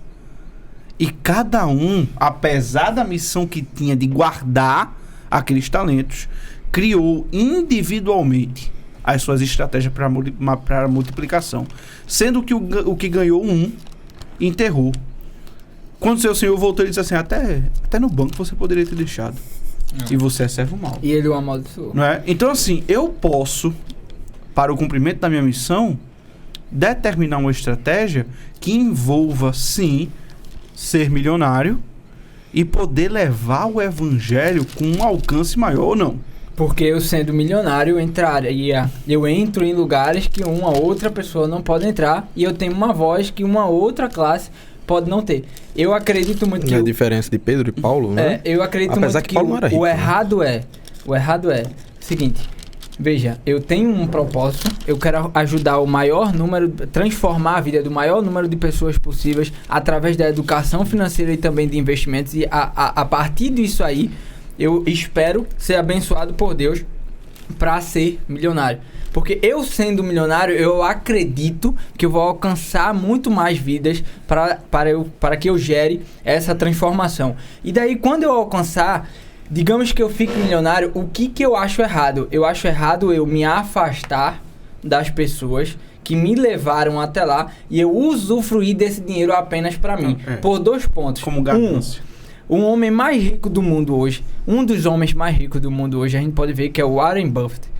E cada um, apesar da missão que tinha de guardar aqueles talentos, criou individualmente as suas estratégias para multiplicação. Sendo que o que ganhou 1 e enterrou. Quando seu senhor voltou, ele disse assim, até no banco você poderia ter deixado. E você é servo mau. E ele o amaldiçoou. Não é? Então, assim, eu posso, para o cumprimento da minha missão, determinar uma estratégia que envolva, sim, ser milionário e poder levar o evangelho com um alcance maior ou não. Porque eu sendo milionário, eu entro em lugares que uma outra pessoa não pode entrar e eu tenho uma voz que uma outra classe pode não ter. Eu acredito muito que... A diferença de Pedro e Paulo, né? Eu acredito Apesar muito que Paulo não era rico, o né? errado é o seguinte, veja, eu tenho um propósito, eu quero ajudar o maior número, transformar a vida do maior número de pessoas possíveis através da educação financeira e também de investimentos e a partir disso aí, eu espero ser abençoado por Deus para ser milionário. Porque eu sendo milionário, eu acredito que eu vou alcançar muito mais vidas para que eu gere essa transformação. E daí, quando eu alcançar, digamos que eu fique milionário, o que eu acho errado? Eu acho errado eu me afastar das pessoas que me levaram até lá e eu usufruir desse dinheiro apenas para mim. Por 2 pontos. Como ganância. Um homem mais rico do mundo hoje, um dos homens mais ricos do mundo hoje, a gente pode ver que é o Warren Buffett.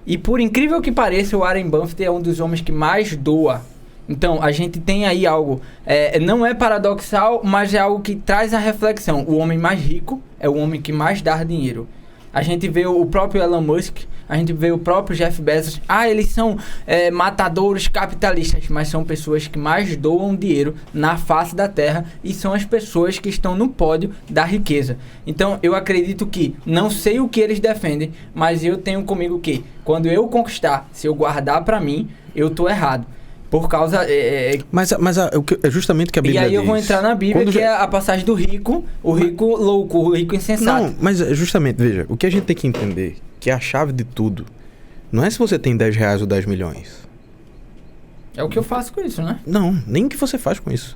E por incrível que pareça, o Warren Buffett é um dos homens que mais doa. Então, a gente tem aí algo, não é paradoxal, mas é algo que traz a reflexão. O homem mais rico é o homem que mais dá dinheiro. A gente vê o próprio Elon Musk, a gente vê o próprio Jeff Bezos. Eles são matadores capitalistas, mas são pessoas que mais doam dinheiro na face da terra e são as pessoas que estão no pódio da riqueza. Então, eu acredito que, não sei o que eles defendem, mas eu tenho comigo que, quando eu conquistar, se eu guardar pra mim, eu tô errado. Por causa... Mas é justamente o que a Bíblia diz. E aí eu vou entrar na Bíblia, que é a passagem do rico, o rico louco, o rico insensato. Não, mas justamente, veja, o que a gente tem que entender, que a chave de tudo, não é se você tem 10 reais ou 10 milhões. É o que eu faço com isso, né? Não, nem o que você faz com isso.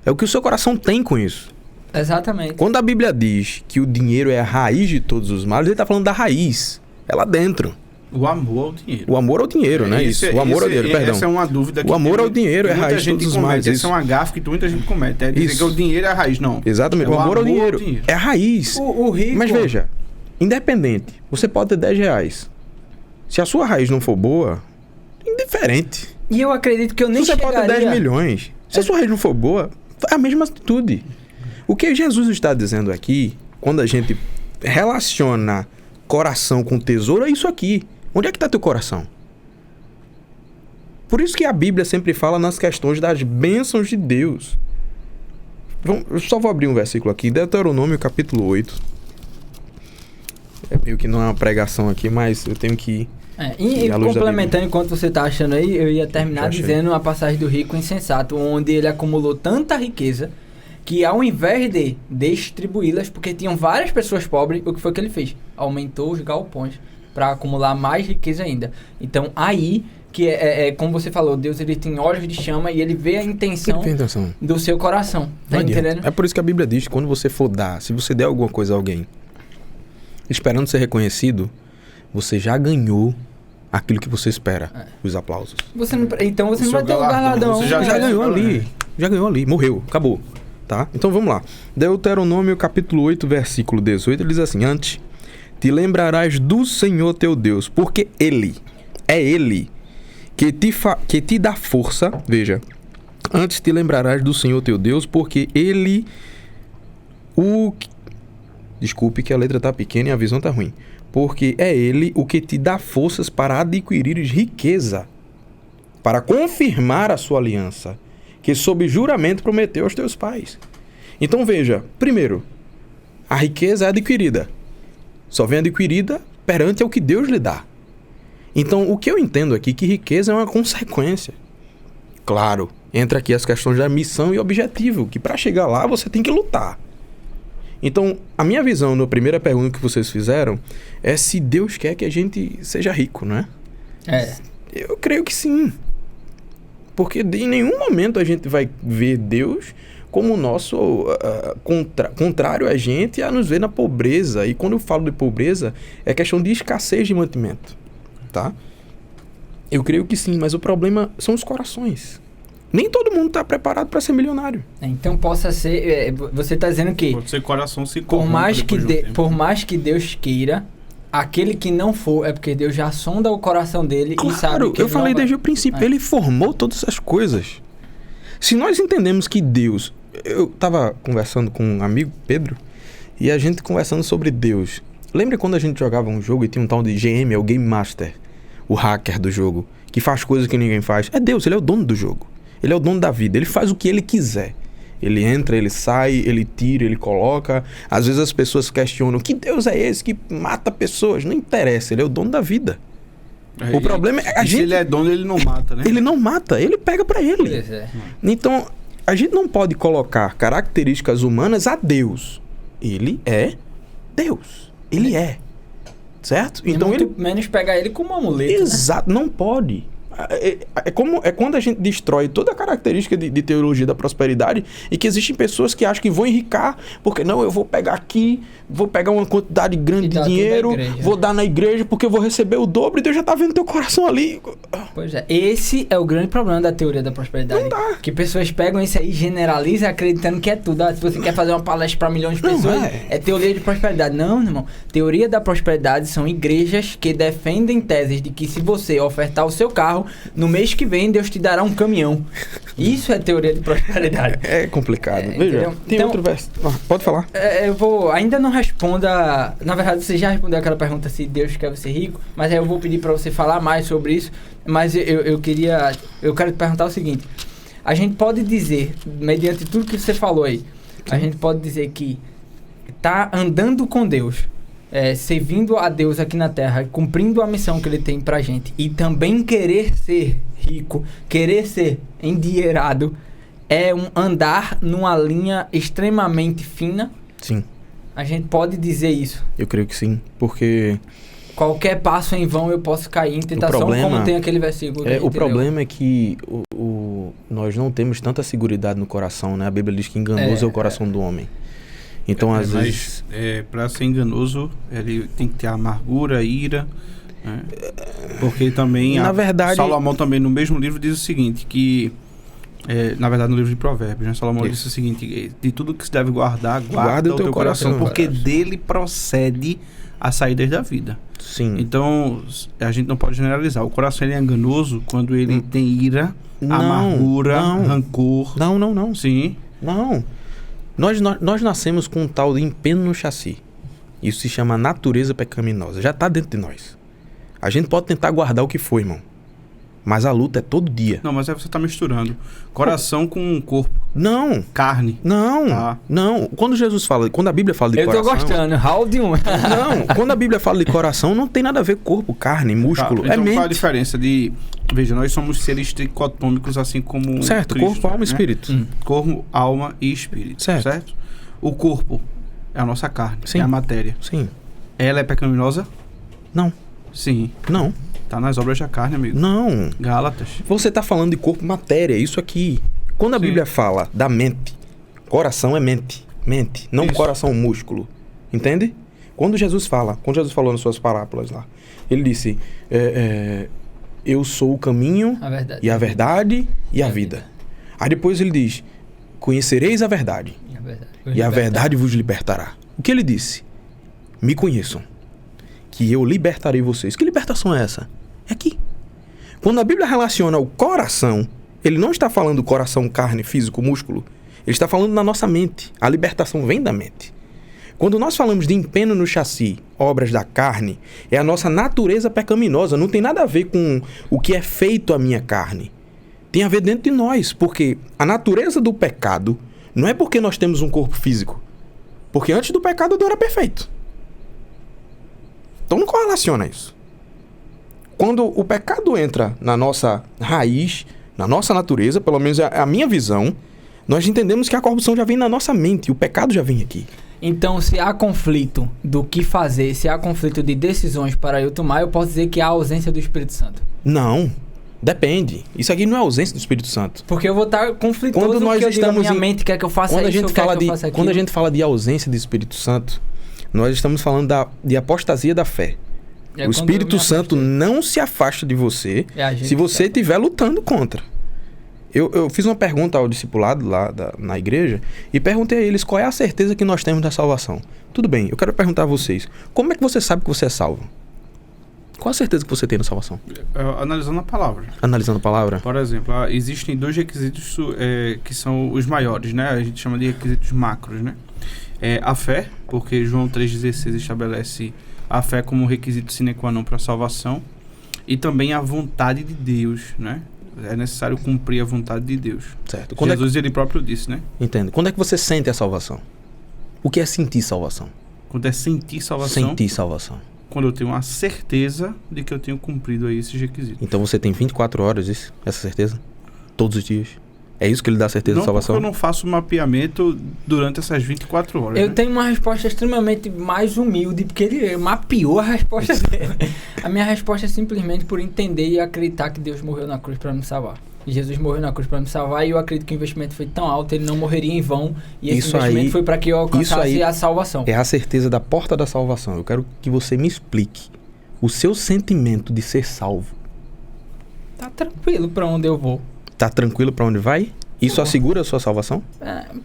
É o que o seu coração tem com isso. Exatamente. Quando a Bíblia diz que o dinheiro é a raiz de todos os males, ele está falando da raiz. É lá dentro. O amor ao dinheiro. O amor ao dinheiro, né? Isso. O amor ao dinheiro, perdão. Essa é uma dúvida que o amor ao dinheiro é a raiz de todos os males. Essa é uma gafe que muita gente comete. É dizer que o dinheiro é a raiz, não. Exatamente. O amor ao dinheiro é a raiz. O rico... Mas veja, independente, você pode ter 10 reais. Se a sua raiz não for boa, indiferente. E eu acredito que eu nem chegaria... Você pode ter 10 milhões. Se a sua raiz não for boa, é a mesma atitude. O que Jesus está dizendo aqui, quando a gente relaciona coração com tesouro, é isso aqui. Onde é que está teu coração? Por isso que a Bíblia sempre fala nas questões das bênçãos de Deus. Eu só vou abrir um versículo aqui, Deuteronômio capítulo 8. É meio que não é uma pregação aqui, mas eu tenho que... E complementando, enquanto você está achando aí, eu ia terminar dizendo a passagem do rico insensato, onde ele acumulou tanta riqueza que ao invés de distribuí-las, porque tinham várias pessoas pobres, o que foi que ele fez? Aumentou os galpões para acumular mais riqueza ainda. Então aí que como você falou, Deus ele tem olhos de chama e ele vê a intenção do seu coração. Tá entendendo? É por isso que a Bíblia diz que quando você for dar, se você der alguma coisa a alguém, esperando ser reconhecido, você já ganhou aquilo que você espera, os aplausos. Então você não vai ter o galardão. Você já ganhou ali. Já ganhou ali, morreu, acabou. Tá? Então vamos lá. Deuteronômio capítulo 8, versículo 18, ele diz assim: antes te lembrarás do Senhor teu Deus, porque Ele que te dá força. Veja, antes te lembrarás do Senhor teu Deus, porque Ele desculpe que a letra tá pequena e a visão tá ruim. Porque é Ele o que te dá forças para adquirires riqueza, para confirmar a sua aliança, que sob juramento prometeu aos teus pais. Então veja, primeiro, a riqueza é adquirida. Só vem adquirida perante ao que Deus lhe dá. Então, o que eu entendo aqui é que riqueza é uma consequência. Claro, entra aqui as questões da missão e objetivo, que para chegar lá você tem que lutar. Então, a minha visão na primeira pergunta que vocês fizeram é se Deus quer que a gente seja rico, não é? Eu creio que sim. Porque em nenhum momento a gente vai ver Deus como o nosso contrário a gente, a nos ver na pobreza. E quando eu falo de pobreza, é questão de escassez de mantimento, tá? Eu creio que sim, mas o problema são os corações. Nem todo mundo está preparado para ser milionário. Então possa ser... você está dizendo que Pode ser coração se por corrompe mais depois de um tempo. por mais que Deus queira, aquele que não for, é porque Deus já sonda o coração dele e sabe Claro, que eu ele falei não vai- desde o princípio, ele formou todas essas coisas. Se nós entendemos que Deus... Eu estava conversando com um amigo, Pedro, e a gente conversando sobre Deus. Lembra quando a gente jogava um jogo e tinha um tal de GM, é o Game Master, o hacker do jogo, que faz coisas que ninguém faz? É Deus, ele é o dono do jogo. Ele é o dono da vida, ele faz o que ele quiser. Ele entra, ele sai, ele tira, ele coloca. Às vezes as pessoas questionam, que Deus é esse que mata pessoas? Não interessa, ele é o dono da vida. O problema é a E se gente... ele é dono, ele não mata, né? Ele não mata, ele pega pra ele. Pois é. Então, a gente não pode colocar características humanas a Deus. Ele é Deus. Ele é. Certo? E Então muito ele... menos pegar ele como uma muleta, né? Exato, não pode. É quando a gente destrói toda a característica de teologia da prosperidade e que existem pessoas que acham que vão enricar, porque não, eu vou pegar aqui, vou pegar uma quantidade grande E de dar tudo à dinheiro, igreja, vou né? dar na igreja porque eu vou receber o dobro e Deus já tá vendo teu coração ali. Pois é, esse é o grande problema da teoria da prosperidade. Não dá. Que pessoas pegam isso aí e generalizam acreditando que é tudo. Se você quer fazer uma palestra para milhões de Não pessoas, é. é teoria de prosperidade. Não, irmão. Teoria da prosperidade são igrejas que defendem teses de que se você ofertar o seu carro, no mês que vem Deus te dará um caminhão. Isso é teoria de prosperidade. É complicado. Veja, entendeu? tem Então- outro verso. Pode falar. Eu vou... Ainda não responda... Na verdade, você já respondeu aquela pergunta se Deus quer você rico, mas aí eu vou pedir para você falar mais sobre isso. Mas eu quero te perguntar o seguinte. A gente pode dizer, mediante tudo que você falou aí, a gente pode dizer que tá andando com Deus, servindo a Deus aqui na Terra, cumprindo a missão que Ele tem pra gente, e também querer ser rico, querer ser endinheirado, é um andar numa linha extremamente fina. Sim, A gente pode dizer isso. eu creio que sim. Porque Qualquer passo em vão eu posso cair em tentação, problema- como tem aquele versículo. que a gente o leu. problema é que nós não temos tanta seguridade no coração, né? A Bíblia diz que enganoso é o coração do homem. Então, às vezes... Mas para ser enganoso, ele tem que ter amargura, ira, né? Porque também Na verdade- Salomão também no mesmo livro diz o seguinte, que na verdade no livro de Provérbios, né? Salomão Isso. disse o seguinte, de tudo que se deve guarda Guarda o teu coração, coração. porque dele procede as saídas da vida. Sim. Então, a gente não pode generalizar. O coração ele é enganoso quando ele tem ira, Não, amargura, não. rancor. Não. Sim. Não. Nós nascemos com um tal de empeno no chassi. Isso se chama natureza pecaminosa. Já está dentro de nós. A gente pode tentar guardar o que foi, irmão. Mas a luta é todo dia. Não, mas aí você está misturando coração com corpo, Não. carne. Não. Tá. Não. Quando a Bíblia fala de Eu tô coração... gostando, round 1. Não. Quando a Bíblia fala de coração, não tem nada a ver com corpo, carne, músculo. Tá, É então qual a mente. diferença de... Veja, nós somos seres tricotômicos assim como Certo. Cristo, Corpo, alma e né? espírito. Corpo, alma e espírito. Certo. O corpo é a nossa carne, Sim. é a matéria. Sim. Ela é pecaminosa? Não. Sim. Não. Tá nas obras da carne, amigo. Não. Gálatas. Você está falando de corpo, matéria, isso aqui. Quando a Sim. Bíblia fala da mente, coração é mente. Mente, não Isso. coração, músculo. Entende? Quando Jesus falou nas suas parábolas lá, ele disse, eu sou o caminho A verdade. e a verdade e a vida. Aí depois ele diz, conhecereis a verdade É verdade. e a verdade vos libertará. O que ele disse? Me conheçam, que eu libertarei vocês. Que libertação é essa? É aqui. Quando a Bíblia relaciona o coração, ele não está falando coração, carne, físico, músculo. Ele está falando na nossa mente. A libertação vem da mente. Quando nós falamos de empeno no chassi, obras da carne, é a nossa natureza pecaminosa. Não tem nada a ver com o que é feito a minha carne. Tem a ver dentro de nós, porque a natureza do pecado não é porque nós temos um corpo físico. Porque antes do pecado Deus era perfeito. Então não correlaciona isso. Quando o pecado entra na nossa raiz, na nossa natureza, pelo menos é a minha visão, nós entendemos que a corrupção já vem na nossa mente, e o pecado já vem aqui. Então, se há conflito do que fazer, se há conflito de decisões para eu tomar, eu posso dizer que há ausência do Espírito Santo. Não, depende. Isso aqui não é ausência do Espírito Santo. Porque eu vou estar conflitoso Quando nós porque eu digo, a estamos minha em- mente quer que eu faça Quando a isso, gente ou quer fala que eu de, faça aquilo. quando a gente fala de ausência do Espírito Santo, nós estamos falando de apostasia da fé. É O quando Espírito eu me Santo afastei. não se afasta de você É a gente se você que estiver lutando contra. Eu fiz uma pergunta ao discipulado lá na igreja e perguntei a eles qual é a certeza que nós temos da salvação. Tudo bem, eu quero perguntar a vocês, como é que você sabe que você é salvo? Qual a certeza que você tem da salvação? Analisando a palavra. Analisando a palavra? Por exemplo, existem 2 requisitos que são os maiores, né? A gente chama de requisitos macros, né? A fé, porque João 3,16 estabelece a fé como requisito sine qua non para a salvação, e também a vontade de Deus, né? É necessário cumprir a vontade de Deus. Certo. Jesus, ele próprio disse, né? Entendo. Quando é que você sente a salvação? O que é sentir salvação? Quando é sentir salvação, Sentir salvação. quando eu tenho a certeza de que eu tenho cumprido aí esses requisitos. Então você tem 24 horas essa certeza? Todos os dias? É isso que lhe dá certeza Não, da salvação? porque eu não faço mapeamento durante essas 24 horas. Eu né? tenho uma resposta extremamente mais humilde, porque ele mapeou a resposta dele. A minha resposta é simplesmente por entender e acreditar que Deus morreu na cruz para me salvar. Jesus morreu na cruz para me salvar, e eu acredito que o investimento foi tão alto, ele não morreria em vão, e esse Isso investimento aí- foi para que eu isso alcançasse aí a salvação. É a certeza da porta da salvação. Eu quero que você me explique o seu sentimento de ser salvo. Tá tranquilo para onde eu vou. Tá tranquilo pra onde vai? Isso Tô. assegura a sua salvação?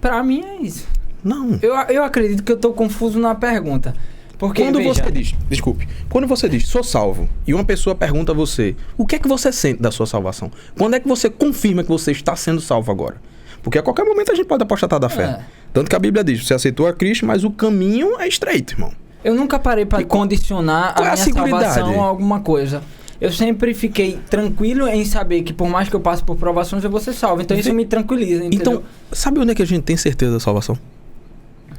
Para mim é isso. Não. Eu acredito que eu tô confuso na pergunta. Porque, Quando veja, você diz, desculpe, quando você diz, sou salvo, e uma pessoa pergunta a você, o que é que você sente da sua salvação? Quando é que você confirma que você está sendo salvo agora? Porque a qualquer momento a gente pode apostatar da fé. É. Tanto que a Bíblia diz, você aceitou a Cristo, mas o caminho é estreito, irmão. eu nunca parei para E qual- condicionar qual é a a minha seguridade? salvação a alguma coisa. Eu sempre fiquei tranquilo em saber que por mais que eu passe por provações, eu vou ser salvo. Então isso me tranquiliza, entendeu? Então, sabe onde é que a gente tem certeza da salvação?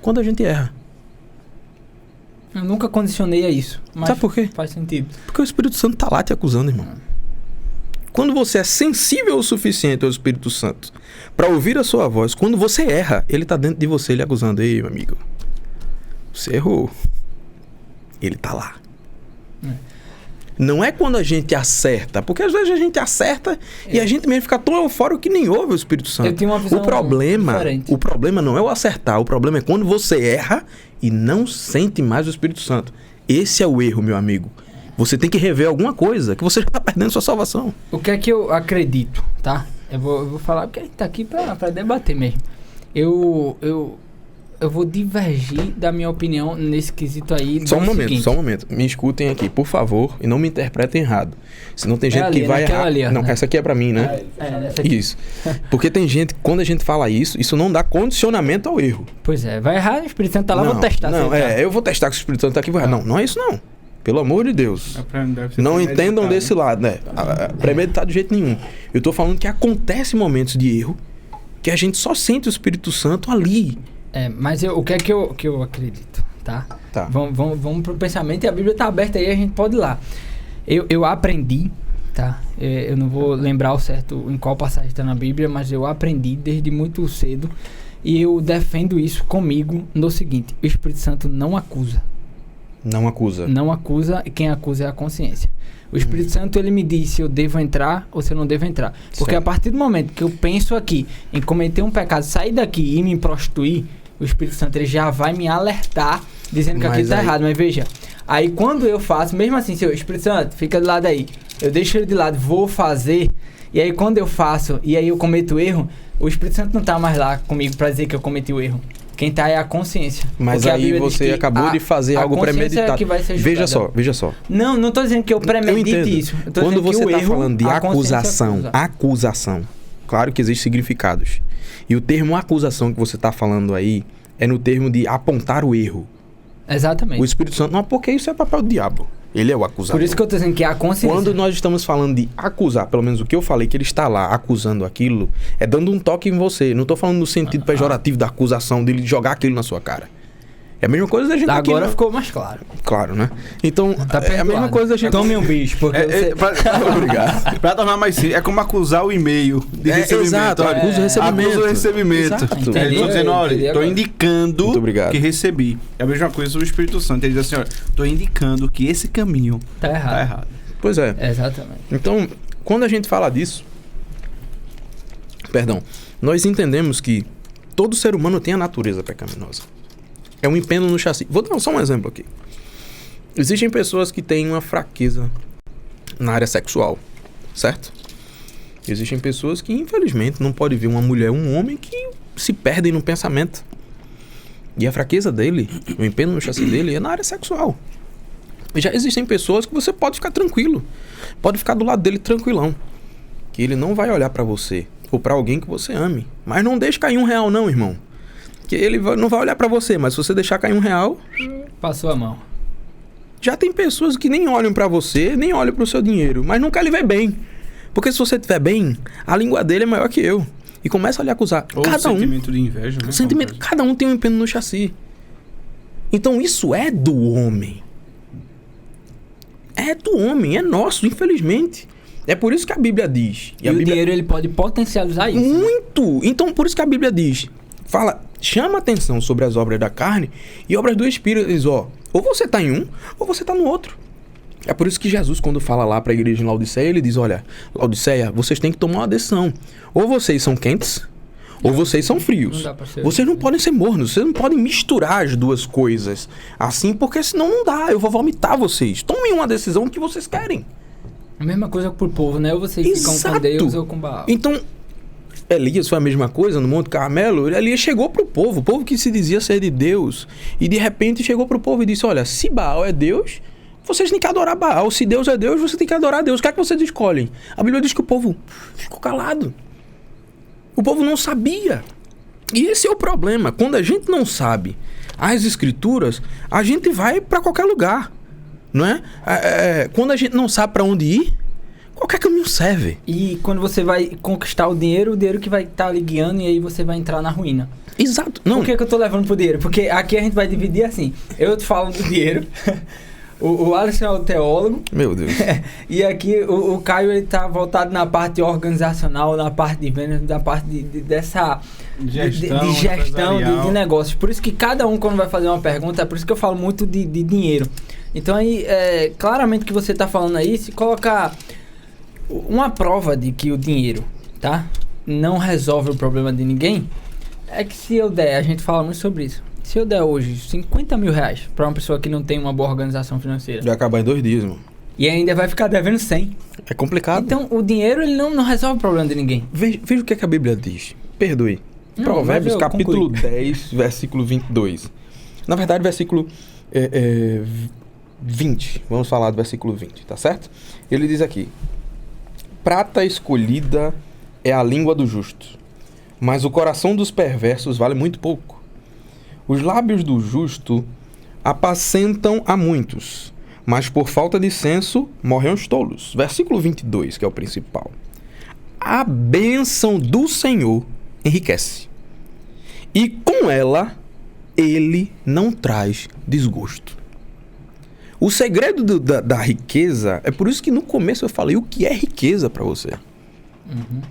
Quando a gente erra. Eu nunca condicionei a isso. Mas Sabe por quê? faz sentido. Porque o Espírito Santo tá lá te acusando, irmão. Quando você é sensível o suficiente ao Espírito Santo para ouvir a sua voz, quando você erra, ele tá dentro de você, ele acusando. Ei, meu amigo, você errou. Ele tá lá. Não é quando a gente acerta, porque às vezes a gente acerta e a gente mesmo fica tão eufórico que nem ouve o Espírito Santo. Eu tenho uma visão o diferente. problema não é o acertar, o problema é quando você erra e não sente mais o Espírito Santo. Esse é o erro, meu amigo. Você tem que rever alguma coisa, que você já está perdendo sua salvação. O que é que eu acredito, tá? Eu vou falar porque a gente tá aqui pra debater mesmo. Eu vou divergir da minha opinião nesse quesito aí. Só um do momento, seguinte. só um momento. Me escutem aqui, por favor, e não me interpretem errado. Senão tem gente ali, que vai naquela errar. ali, ó, Não, né? essa aqui é pra mim, né? Essa aqui. Isso. Porque tem gente, quando a gente fala isso não dá condicionamento ao erro. Pois é, vai errar, o Espírito Santo tá lá, vou testar. Não, se ele tá. eu vou testar que o Espírito Santo tá aqui. Não é isso não. Pelo amor de Deus. Não entendam desse lado, né? Premeditado de jeito nenhum. Eu tô falando que acontece momentos de erro que a gente só sente o Espírito Santo ali. Mas o que é que eu acredito, tá? Tá. Vamos pro pensamento, e a Bíblia tá aberta aí, a gente pode ir lá. Eu aprendi, tá? Eu não vou lembrar o certo em qual passagem está na Bíblia, mas eu aprendi desde muito cedo, e eu defendo isso comigo no seguinte: o Espírito Santo não acusa. Não acusa. Não acusa, e quem acusa é a consciência. O Espírito Santo, ele me diz se eu devo entrar ou se eu não devo entrar. Porque Certo. a partir do momento que eu penso aqui em cometer um pecado, sair daqui e me prostituir, o Espírito Santo, ele já vai me alertar dizendo que Mas aquilo tá aí- errado. Mas veja, aí quando eu faço, mesmo assim, seu Espírito Santo, fica do lado aí, eu deixo ele de lado, vou fazer, e aí quando eu faço e aí eu cometo o erro, o Espírito Santo não tá mais lá comigo pra dizer que eu cometi o erro. Quem tá é a consciência. Mas Porque a aí Bíblia diz você que acabou de fazer a algo consciência premeditado. É que vai ser Veja julgada. só, veja só. Não tô dizendo que eu Eu premedite entendo. isso. Eu tô Quando dizendo que você o está erro, falando de a consciência acusação, acusa. claro que existem significados. E o termo acusação que você está falando aí é no termo de apontar o erro. Exatamente. O Espírito Santo, não, porque isso é papel do diabo. Ele é o acusador. Por isso que eu tô dizendo que é a consciência. Quando nós estamos falando de acusar, pelo menos o que eu falei, que ele está lá acusando aquilo, é dando um toque em você. Não estou falando no sentido pejorativo da acusação, dele jogar aquilo na sua cara. É a mesma coisa da gente aqui, Agora né? ficou mais claro. Claro, né? Então, Tá é a mesma perdoado. coisa da gente... Tome um bicho, porque você... Obrigado. Pra tornar mais simples, é como acusar o e-mail de recebimento. Exato, Olha, acusa o recebimento. Acusa o recebimento. Exato. Ele Entendi, tá dizendo, olha, entendi tô agora. indicando Muito obrigado. que recebi. É a mesma coisa o Espírito Santo. Ele diz assim, olha, tô indicando que esse caminho Tá errado. tá errado. Pois é. Exatamente. Então, quando a gente fala disso, nós entendemos que todo ser humano tem a natureza pecaminosa. É um empenho no chassi. Vou dar só um exemplo aqui. Existem pessoas que têm uma fraqueza na área sexual, certo? Existem pessoas que, infelizmente, não podem ver uma mulher, um homem que se perdem no pensamento. E a fraqueza dele, o empenho no chassi dele é na área sexual. E já existem pessoas que você pode ficar tranquilo. Pode ficar do lado dele tranquilão. Que ele não vai olhar pra você ou pra alguém que você ame. Mas não deixe cair R$1 não, irmão. Que ele não vai olhar pra você, mas se você deixar cair R$1... Passou a mão. Já tem pessoas que nem olham pra você, nem olham pro seu dinheiro, mas não quer lhe ver bem. Porque se você estiver bem, a língua dele é maior que eu. E começa a lhe acusar. Ou Cada sentimento de inveja, né? Cada um tem um empenho no chassi. Então isso é do homem. É do homem, é nosso, infelizmente. É por isso que a Bíblia diz. E o dinheiro ele pode potencializar isso. Muito! Então por isso que a Bíblia diz. Chama atenção sobre as obras da carne e obras do Espírito. Diz, ou você tá em um, ou você tá no outro. É por isso que Jesus, quando fala lá para a igreja em Laodiceia, ele diz, olha, Laodiceia, vocês têm que tomar uma decisão. Ou vocês são quentes, ou vocês são frios. Vocês não podem ser mornos, vocês não podem misturar as duas coisas assim, porque senão não dá, eu vou vomitar vocês. Tomem uma decisão que vocês querem. A mesma coisa pro povo, né? Ou vocês ficam com Deus ou com Baal. Então, Elias foi a mesma coisa no Monte Carmelo. Elias chegou pro povo, o povo que se dizia ser de Deus, e de repente chegou pro povo e disse, olha, se Baal é Deus, vocês têm que adorar Baal. Se Deus é Deus, você tem que adorar Deus. O que é que vocês escolhem? A Bíblia diz que o povo ficou calado. O povo não sabia. E esse é o problema. Quando a gente não sabe as escrituras, a gente vai para qualquer lugar. Não é? Quando a gente não sabe para onde ir, qualquer caminho serve. E quando você vai conquistar o dinheiro que vai estar lhe guiando, e aí você vai entrar na ruína. Exato. Não. Por que eu tô levando pro dinheiro? Porque aqui a gente vai dividir assim. Eu te falo do dinheiro... O Alisson é o teólogo. Meu Deus. E aqui o Caio, ele tá voltado na parte organizacional, na parte de vendas, na parte dessa gestão de negócios. Por isso que cada um, quando vai fazer uma pergunta, é por isso que eu falo muito de dinheiro. Então aí, claramente que você tá falando aí, se colocar uma prova de que o dinheiro, tá, não resolve o problema de ninguém, é que se eu der, a gente fala muito sobre isso. Se eu der hoje 50 mil reais pra uma pessoa que não tem uma boa organização financeira... Vai acabar em 2 dias, mano. E ainda vai ficar devendo 100. É complicado. Então, o dinheiro, ele não resolve o problema de ninguém. Veja o que a Bíblia diz. Perdoe. Provérbios, capítulo 10, versículo 22. Na verdade, versículo 20. Vamos falar do versículo 20, tá certo? Ele diz aqui. Prata escolhida é a língua do justo, mas o coração dos perversos vale muito pouco. Os lábios do justo apacentam a muitos, mas por falta de senso morrem os tolos. Versículo 22, que é o principal. A bênção do Senhor enriquece, e com ela ele não traz desgosto. O segredo da riqueza, é por isso que no começo eu falei o que é riqueza para você. Uhum.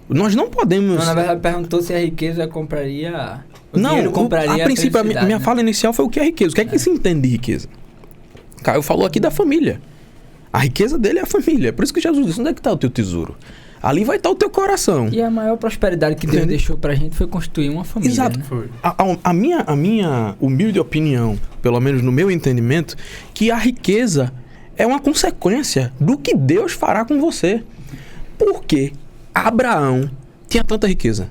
Nós não podemos... Não, na verdade, perguntou se a riqueza compraria... A princípio, a minha fala inicial foi o que é riqueza. O que é que se entende de riqueza? Caio falou aqui da família. A riqueza dele é a família. Por isso que Jesus disse, onde é que está o teu tesouro? Ali vai estar o teu coração. E a maior prosperidade que Deus deixou pra gente foi construir uma família. Exato. Né? Foi. A minha humilde opinião, pelo menos no meu entendimento, que a riqueza é uma consequência do que Deus fará com você. Por que Abraão tinha tanta riqueza?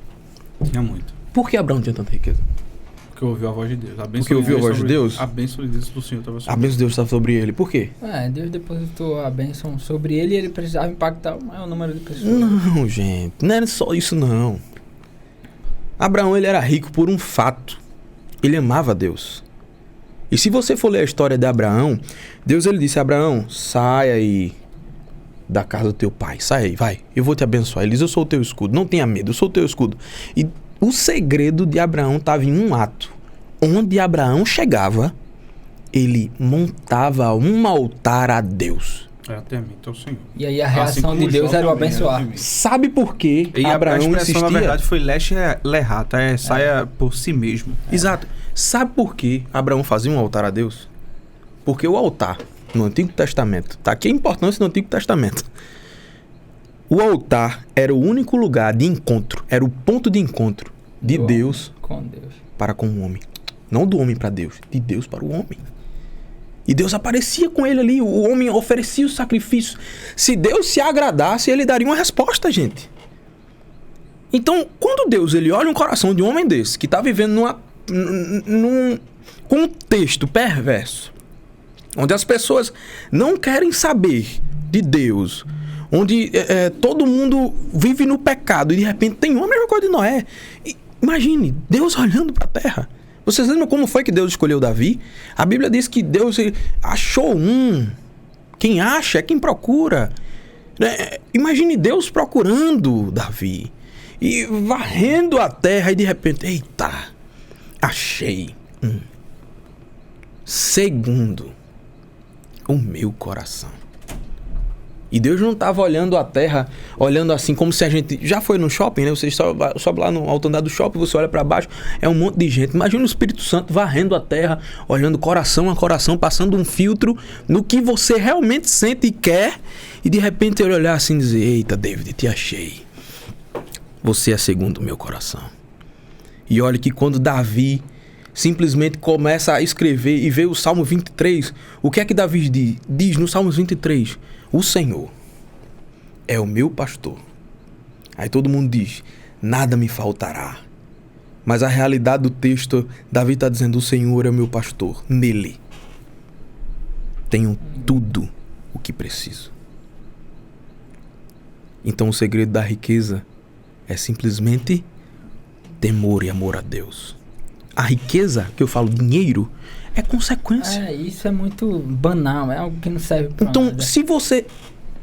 Tinha muito. Por que Abraão tinha tanta riqueza? Porque ouviu a voz de Deus. Porque ouviu a voz de Deus? A bênção de Deus do Senhor estava sobre A bênção de Deus estava sobre ele. Por quê? Deus depositou a bênção sobre ele e ele precisava impactar o maior número de pessoas. Não, gente. Não era só isso, não. Abraão, ele era rico por um fato. Ele amava Deus. E se você for ler a história de Abraão, Deus, ele disse, Abraão, sai aí da casa do teu pai. Sai aí, vai. Eu vou te abençoar. Ele diz, eu sou o teu escudo. Não tenha medo, eu sou o teu escudo. E o segredo de Abraão estava em um ato. Onde Abraão chegava, ele montava um altar a Deus. Atentamente ao Senhor. E aí a reação de Deus era o abençoar. Sabe por que Abraão a expressão, insistia? na verdade, foi leche lerrata, saia por si mesmo. Exato. Sabe por que Abraão fazia um altar a Deus? Porque o altar, no Antigo Testamento, tá aqui a importância do Antigo Testamento. O altar era o único lugar de encontro, era o ponto de encontro de Deus com Deus para com o homem. Não do homem para Deus, de Deus para o homem. E Deus aparecia com ele ali, o homem oferecia o sacrifício. Se Deus se agradasse, ele daria uma resposta, gente. Então, quando Deus ele olha um coração de um homem desse, que está vivendo num contexto perverso, onde as pessoas não querem saber de Deus, onde todo mundo vive no pecado, e de repente tem uma mesma coisa de Noé. Imagine, Deus olhando para a terra. Vocês lembram como foi que Deus escolheu Davi? A Bíblia diz que Deus achou um. Quem acha é quem procura. Imagine Deus procurando Davi. E varrendo a terra e de repente, eita, achei um. Segundo o meu coração. E Deus não estava olhando a terra, olhando assim, como se a gente... Já foi no shopping, né? Você sobe lá no alto andar do shopping, você olha para baixo, é um monte de gente. Imagina o Espírito Santo varrendo a terra, olhando coração a coração, passando um filtro no que você realmente sente e quer. E de repente ele olhar assim e dizer, eita, David, te achei. Você é segundo o meu coração. E olha que quando Davi simplesmente começa a escrever e vê o Salmo 23, o que é que Davi diz no Salmo 23? O Senhor é o meu pastor. Aí todo mundo diz, nada me faltará. Mas a realidade do texto, Davi está dizendo, o Senhor é o meu pastor. Nele tenho tudo o que preciso. Então o segredo da riqueza é simplesmente temor e amor a Deus. A riqueza, que eu falo dinheiro, é consequência. Isso é muito banal, é algo que não serve pra então, nada. se você...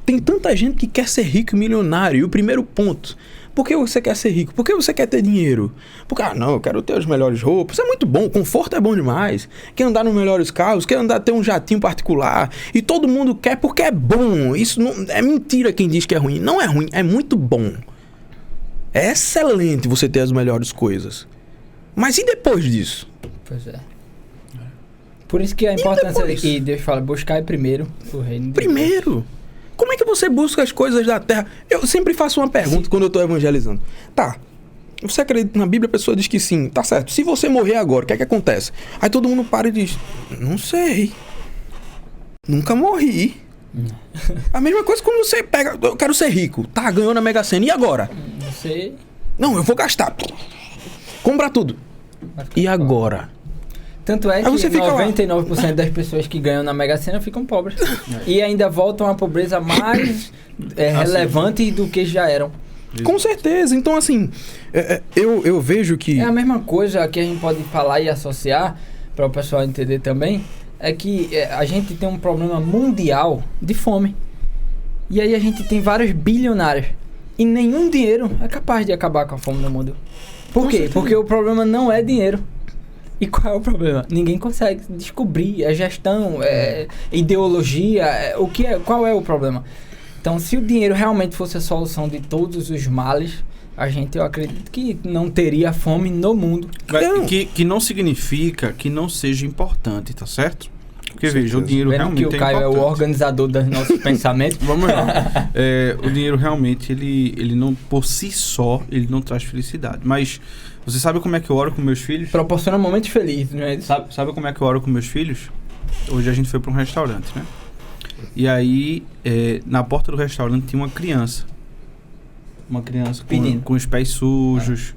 Tem tanta gente que quer ser rico e milionário. E o primeiro ponto, por que você quer ser rico? Por que você quer ter dinheiro? Porque, não, eu quero ter as melhores roupas. Isso é muito bom, o conforto é bom demais. Quer andar nos melhores carros, quer ter um jatinho particular. E todo mundo quer porque é bom. Isso não é mentira quem diz que é ruim. Não é ruim, é muito bom. É excelente você ter as melhores coisas. Mas e depois disso? Pois é. Por isso que a importância de que Deus fala, buscar primeiro o reino de Deus. Primeiro. Como é que você busca as coisas da terra? Eu sempre faço uma pergunta quando eu estou evangelizando. Tá, você acredita na Bíblia? A pessoa diz que sim. Tá certo. Se você morrer agora, o que é que acontece? Aí todo mundo para e diz, não sei. Nunca morri. A mesma coisa quando você pega, eu quero ser rico. Tá, ganhou na Mega Sena. E agora? Não sei. Não, eu vou gastar. Comprar tudo. E agora? Tanto é que 99% das pessoas que ganham na Mega Sena ficam pobres. E ainda voltam à pobreza mais relevante do que já eram. Com certeza. Então, assim, eu vejo que... É a mesma coisa que a gente pode falar e associar, para o pessoal entender também, é que a gente tem um problema mundial de fome. E aí a gente tem vários bilionários. E nenhum dinheiro é capaz de acabar com a fome no mundo. Por quê? Porque o problema não é dinheiro. E qual é o problema? Ninguém consegue descobrir. É gestão, é ideologia, qual é o problema? Então, se o dinheiro realmente fosse a solução de todos os males, eu acredito que não teria fome no mundo. Que não significa que não seja importante, tá certo? Porque veja, o dinheiro realmente que o Caio é o organizador dos nossos pensamentos. Vamos lá. O dinheiro realmente, ele não, por si só, ele não traz felicidade. Mas você sabe como é que eu oro com meus filhos? Proporciona momentos felizes, não é isso? Sabe como é que eu oro com meus filhos? Hoje a gente foi para um restaurante, né? E aí, na porta do restaurante tinha uma criança. Uma criança com os pés sujos,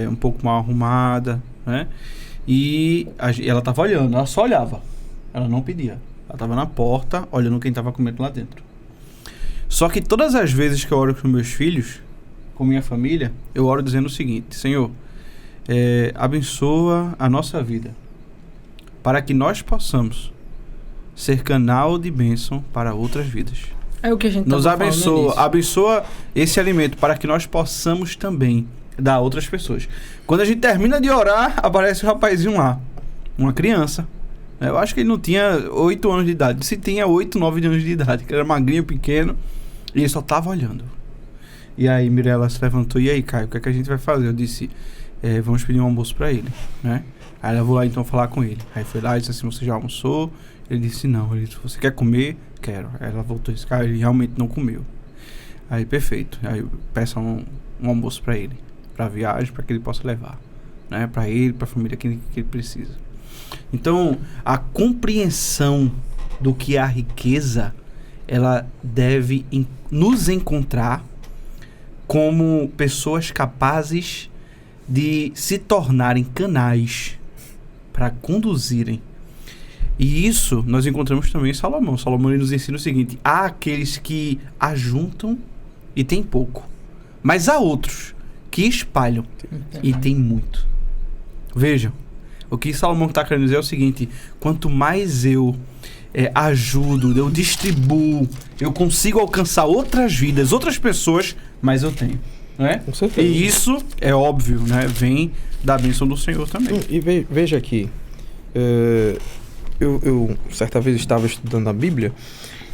um pouco mal arrumada, né? E ela tava olhando, ela só olhava. Ela não pedia. Ela tava na porta, olhando quem tava comendo lá dentro. Só que todas as vezes que eu oro com meus filhos, com minha família, eu oro dizendo o seguinte: Senhor, abençoa a nossa vida, para que nós possamos ser canal de bênção para outras vidas. É o que a gente nos abençoa esse alimento para que nós possamos também dar a outras pessoas. Quando a gente termina de orar, aparece um rapazinho lá, uma criança. Eu acho que ele não tinha 8 anos de idade. Se tinha 8, 9 anos de idade, que era magrinho, pequeno, e ele só tava olhando. E aí Mirella se levantou, e aí, Caio, o que é que a gente vai fazer? Eu disse, vamos pedir um almoço pra ele, né? Aí eu vou lá então falar com ele. Aí foi lá e disse assim, você já almoçou? Ele disse, não. Ele disse, você quer comer? Quero. Aí ela voltou e disse, cara, ele realmente não comeu. Aí, perfeito. Aí peça um almoço pra ele, pra viagem, pra que ele possa levar, né? Pra ele, pra família que ele precisa. Então, a compreensão do que é a riqueza, ela deve nos encontrar como pessoas capazes de se tornarem canais para conduzirem. E isso nós encontramos também em Salomão. Salomão nos ensina o seguinte: há aqueles que ajuntam e tem pouco, mas há outros que espalham e tem muito. Vejam, o que Salomão está querendo dizer é o seguinte: quanto mais eu ajudo, eu distribuo, eu consigo alcançar outras vidas, outras pessoas, mais eu tenho, né? Com certeza. E isso é óbvio, né? Vem da bênção do Senhor também. E veja aqui, eu certa vez estava estudando a Bíblia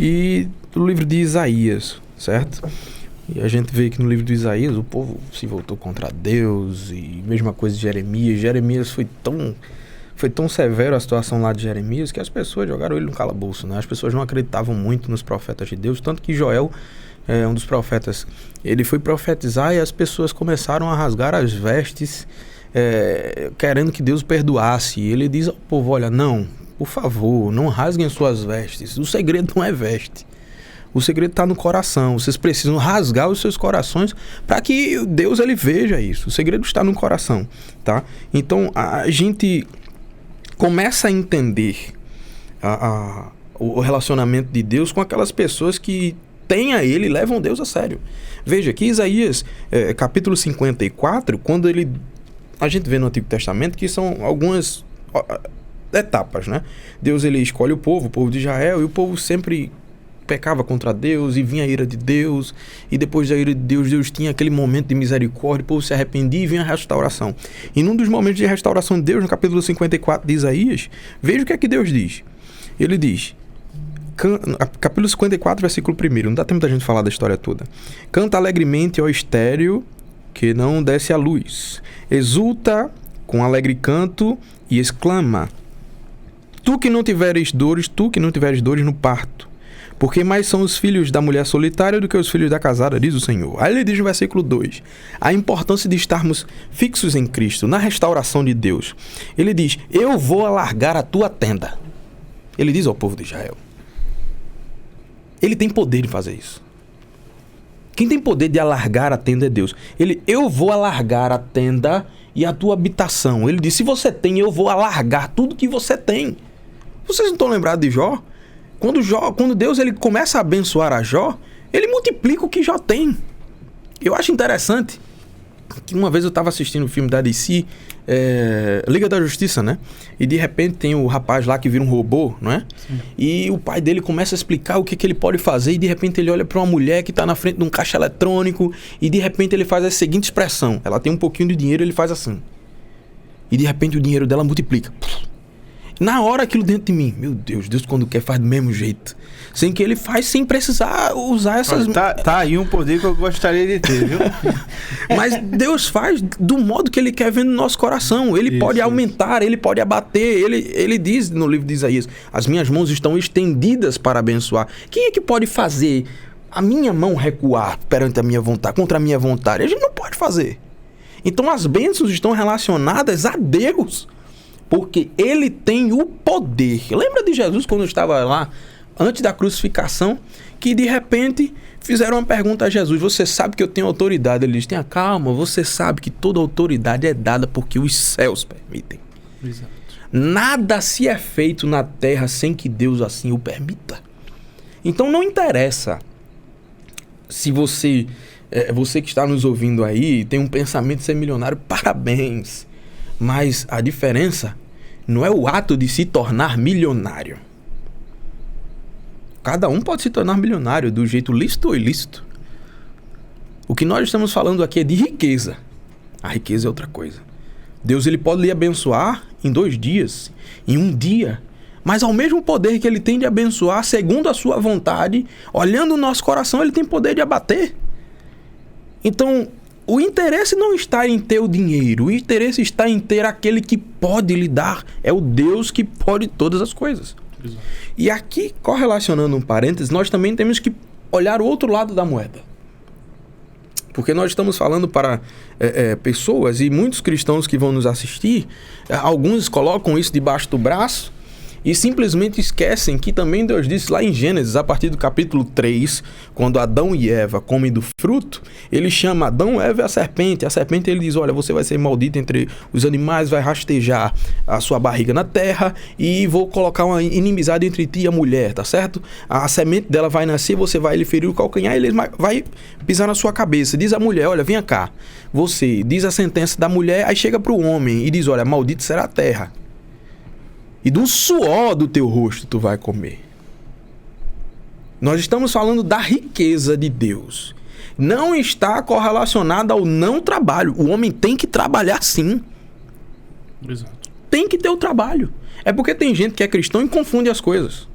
e o livro de Isaías, certo? E a gente vê que no livro de Isaías o povo se voltou contra Deus, e mesma coisa de Jeremias. Jeremias foi tão severo a situação lá de Jeremias que as pessoas jogaram ele no calabouço, né? As pessoas não acreditavam muito nos profetas de Deus, tanto que Joel, um dos profetas, ele foi profetizar e as pessoas começaram a rasgar as vestes, querendo que Deus perdoasse. E ele diz ao povo: olha, não, por favor, não rasguem suas vestes, o segredo não é veste. O segredo está no coração. Vocês precisam rasgar os seus corações para que Deus ele veja isso. O segredo está no coração, tá? Então a gente começa a entender o relacionamento de Deus com aquelas pessoas que têm a Ele e levam Deus a sério. Veja que Isaías, capítulo 54, quando a gente vê no Antigo Testamento que são algumas etapas, né? Deus ele escolhe o povo de Israel, e o povo sempre pecava contra Deus e vinha a ira de Deus, e depois da ira de Deus, Deus tinha aquele momento de misericórdia, o povo se arrependia e vinha a restauração. E num dos momentos de restauração de Deus, no capítulo 54 de Isaías, veja o que é que Deus diz. Ele diz, capítulo 54, versículo 1, não dá tempo da gente falar da história toda. Canta alegremente, ó estéreo, que não desce a luz. Exulta com alegre canto e exclama: tu que não tiveres dores no parto. Porque mais são os filhos da mulher solitária do que os filhos da casada, diz o Senhor. Aí ele diz no versículo 2, a importância de estarmos fixos em Cristo, na restauração de Deus. Ele diz, eu vou alargar a tua tenda. Ele diz ao povo de Israel. Ele tem poder de fazer isso. Quem tem poder de alargar a tenda é Deus. Eu vou alargar a tenda e a tua habitação. Ele diz, se você tem, eu vou alargar tudo que você tem. Vocês não estão lembrados de Jó? Quando Deus ele começa a abençoar a Jó, ele multiplica o que Jó tem. Eu acho interessante que uma vez eu estava assistindo o filme da DC, Liga da Justiça, né? E de repente tem o rapaz lá que vira um robô, não é? Sim. E o pai dele começa a explicar o que ele pode fazer, e de repente ele olha para uma mulher que está na frente de um caixa eletrônico, e de repente ele faz a seguinte expressão: ela tem um pouquinho de dinheiro, ele faz assim. E de repente o dinheiro dela multiplica. Na hora aquilo dentro de mim, meu Deus, Deus quando quer faz do mesmo jeito. Sem que ele faz, sem precisar usar essas... Tá aí um poder que eu gostaria de ter, viu? Mas Deus faz do modo que Ele quer ver no nosso coração. Ele pode aumentar, Ele pode abater. Ele diz no livro de Isaías, as minhas mãos estão estendidas para abençoar. Quem é que pode fazer a minha mão recuar perante a minha vontade, contra a minha vontade? A gente não pode fazer. Então as bênçãos estão relacionadas a Deus. Porque Ele tem o poder. Lembra de Jesus quando estava lá, antes da crucificação, que de repente fizeram uma pergunta a Jesus: você sabe que eu tenho autoridade? Ele diz: tenha calma, você sabe que toda autoridade é dada porque os céus permitem. Exato. Nada se é feito na terra sem que Deus assim o permita. Então não interessa se você que está nos ouvindo aí tem um pensamento de ser milionário, parabéns. Mas a diferença não é o ato de se tornar milionário. Cada um pode se tornar milionário do jeito lícito ou ilícito. O que nós estamos falando aqui é de riqueza. A riqueza é outra coisa. Deus ele pode lhe abençoar em 2 dias, em 1 dia. Mas ao mesmo poder que Ele tem de abençoar, segundo a sua vontade, olhando o nosso coração, Ele tem poder de abater. Então, o interesse não está em ter o dinheiro, o interesse está em ter aquele que pode lhe dar. É o Deus que pode todas as coisas. Exato. E aqui, correlacionando um parênteses, nós também temos que olhar o outro lado da moeda. porque nós estamos falando para pessoas e muitos cristãos que vão nos assistir, alguns colocam isso debaixo do braço e simplesmente esquecem que também Deus disse lá em Gênesis, a partir do capítulo 3, quando Adão e Eva comem do fruto, ele chama Adão, Eva e a serpente ele diz, olha, você vai ser maldito entre os animais, vai rastejar a sua barriga na terra e vou colocar uma inimizade entre ti e a mulher, tá certo? A semente dela vai nascer, você vai lhe ferir o calcanhar e ele vai pisar na sua cabeça. Diz a mulher, olha, venha cá, você, diz a sentença da mulher, aí chega para o homem e diz, olha, maldito será a terra. E do suor do teu rosto tu vai comer. Nós estamos falando da riqueza de Deus. Não está correlacionada ao não trabalho. O homem tem que trabalhar sim. Exato. Tem que ter o trabalho. É porque tem gente que é cristão e confunde as coisas.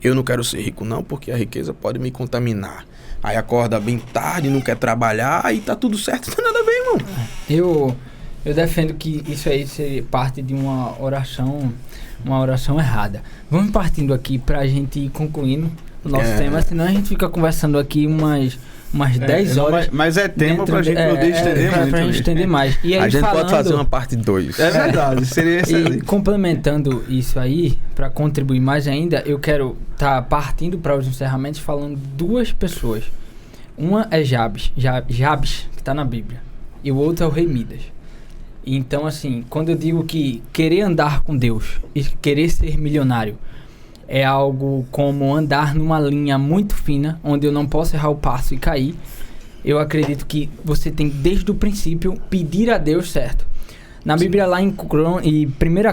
Eu não quero ser rico não, porque a riqueza pode me contaminar. Aí acorda bem tarde, não quer trabalhar, aí tá tudo certo. Não tem nada a ver, irmão. Eu defendo que isso aí seria parte de uma oração errada. Vamos partindo aqui pra gente ir concluindo o nosso tema, senão a gente fica conversando aqui umas 10 horas. Mas é tema pra gente poder estender muito. Pra gente estender mais. E aí, a gente pode fazer uma parte 2. É verdade, seria excelente. E complementando isso aí, pra contribuir mais ainda, eu quero estar partindo para os encerramentos falando duas pessoas. Uma é Jabes, que tá na Bíblia, e o outro é o rei Midas. Então, assim, quando eu digo que querer andar com Deus e querer ser milionário é algo como andar numa linha muito fina, onde eu não posso errar o passo e cair, eu acredito que você tem, desde o princípio, pedir a Deus certo. Na Bíblia, lá em 1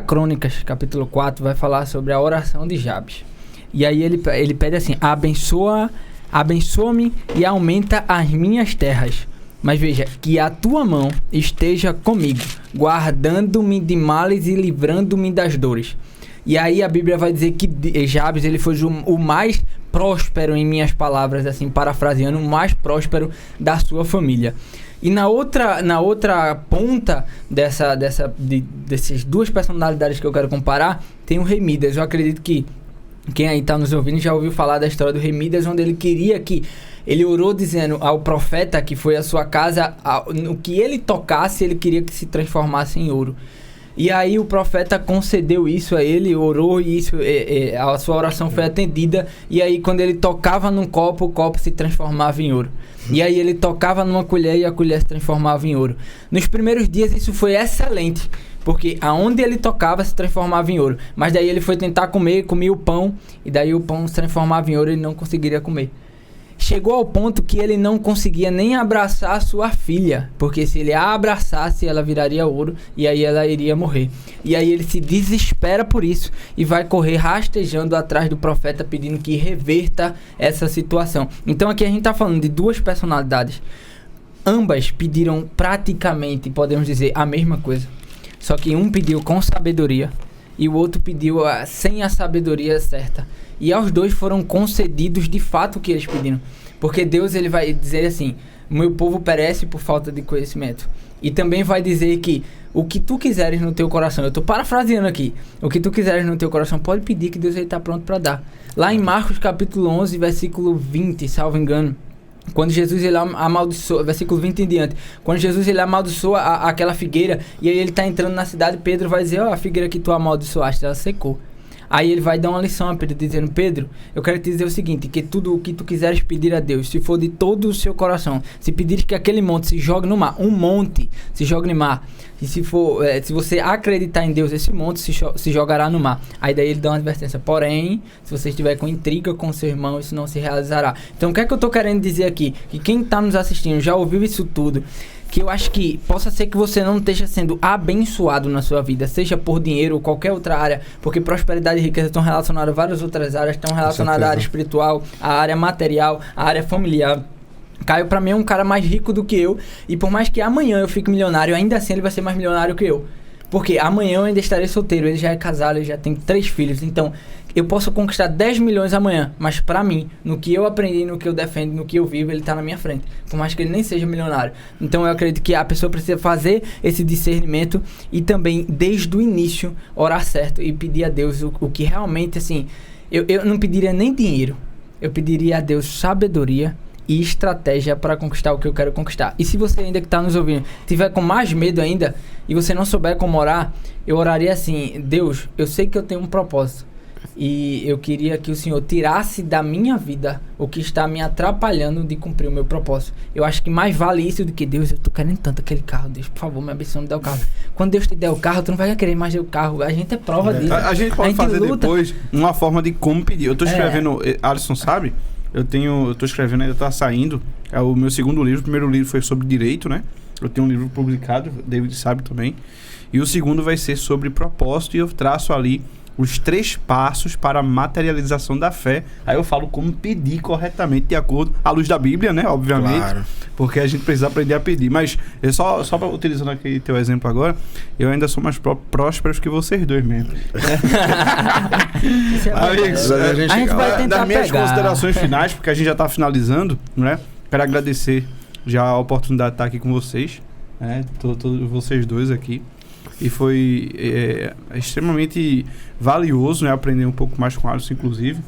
Crônicas, capítulo 4, vai falar sobre a oração de Jabes. E aí ele pede assim, abençoa-me e aumenta as minhas terras. Mas veja, que a tua mão esteja comigo, guardando-me de males e livrando-me das dores. E aí a Bíblia vai dizer que Jabes, ele foi o mais próspero, em minhas palavras, assim, parafraseando, o mais próspero da sua família. E na outra ponta dessas duas personalidades que eu quero comparar, tem o rei Midas. Eu acredito que quem aí está nos ouvindo já ouviu falar da história do rei Midas, onde ele queria que... Ele orou dizendo ao profeta que foi à sua casa, no que ele tocasse, ele queria que se transformasse em ouro. E aí o profeta concedeu isso a ele, orou e a sua oração foi atendida. E aí quando ele tocava num copo, o copo se transformava em ouro. E aí ele tocava numa colher e a colher se transformava em ouro. Nos primeiros dias isso foi excelente, porque aonde ele tocava se transformava em ouro. Mas daí ele foi tentar comia o pão, e daí o pão se transformava em ouro e ele não conseguiria comer. Chegou ao ponto que ele não conseguia nem abraçar a sua filha, porque se ele a abraçasse, ela viraria ouro e aí ela iria morrer. E aí ele se desespera por isso e vai correr rastejando atrás do profeta, pedindo que reverta essa situação. Então aqui a gente está falando de duas personalidades. Ambas pediram praticamente, podemos dizer, a mesma coisa. Só que um pediu com sabedoria e o outro pediu sem a sabedoria certa. E aos dois foram concedidos de fato o que eles pediram. Porque Deus, ele vai dizer assim, meu povo perece por falta de conhecimento. E também vai dizer que o que tu quiseres no teu coração, eu estou parafraseando aqui, o que tu quiseres no teu coração, pode pedir que Deus está pronto para dar. Lá em Marcos capítulo 11, versículo 20, salvo engano, quando Jesus ele amaldiçoa, versículo 20 em diante, quando Jesus ele amaldiçoa aquela figueira, e aí ele está entrando na cidade, Pedro vai dizer, a figueira que tu amaldiçoaste, ela secou. Aí ele vai dar uma lição a Pedro, dizendo, Pedro, eu quero te dizer o seguinte, que tudo o que tu quiseres pedir a Deus, se for de todo o seu coração, se pedires que aquele monte se jogue no mar, um monte se jogue no mar, e se você acreditar em Deus, esse monte se jogará no mar. Aí daí ele dá uma advertência, porém, se você estiver com intriga com seu irmão, isso não se realizará. Então o que é que eu tô querendo dizer aqui? Que quem está nos assistindo já ouviu isso tudo, que eu acho que possa ser que você não esteja sendo abençoado na sua vida, seja por dinheiro ou qualquer outra área, porque prosperidade e riqueza estão relacionadas a várias outras áreas, estão relacionadas à área espiritual, à área material, à área familiar. Caio, pra mim, é um cara mais rico do que eu, e por mais que amanhã eu fique milionário, ainda assim ele vai ser mais milionário que eu. Porque amanhã eu ainda estarei solteiro, ele já é casado, ele já tem 3 filhos, então eu posso conquistar 10 milhões amanhã, mas pra mim, no que eu aprendi, no que eu defendo, no que eu vivo, ele tá na minha frente, por mais que ele nem seja milionário. Então eu acredito que a pessoa precisa fazer esse discernimento e também, desde o início, orar certo e pedir a Deus o que realmente, assim, eu não pediria nem dinheiro, eu pediria a Deus sabedoria e estratégia para conquistar o que eu quero conquistar. E se você ainda que está nos ouvindo tiver com mais medo ainda e você não souber como orar, eu oraria assim: Deus, eu sei que eu tenho um propósito e eu queria que o Senhor tirasse da minha vida o que está me atrapalhando de cumprir o meu propósito. Eu acho que mais vale isso do que: Deus, eu tô querendo tanto aquele carro, Deus, por favor, me abençoe, me dê o carro. Quando Deus te der o carro, tu não vai querer mais ter o carro. A gente é prova disso. A gente pode fazer luta. depois uma forma de como pedir. Eu tô escrevendo, Alisson sabe? Eu tô escrevendo, ainda tá saindo. É o meu segundo livro. O primeiro livro foi sobre direito, né? Eu tenho um livro publicado, David sabe também. E o segundo vai ser sobre propósito, e eu traço ali os 3 passos para a materialização da fé. Aí eu falo como pedir corretamente, de acordo à luz da Bíblia, né? Obviamente. Claro. Porque a gente precisa aprender a pedir. Mas só utilizando aquele teu exemplo agora, eu ainda sou mais próspero que vocês dois mesmo. Amigos, a gente vai tentar das minhas pegar. considerações finais, porque a gente já está finalizando, né? Quero agradecer já a oportunidade de estar aqui com vocês, né? Todos vocês dois aqui. E foi extremamente valioso, né? Aprender um pouco mais com o Alisson, inclusive,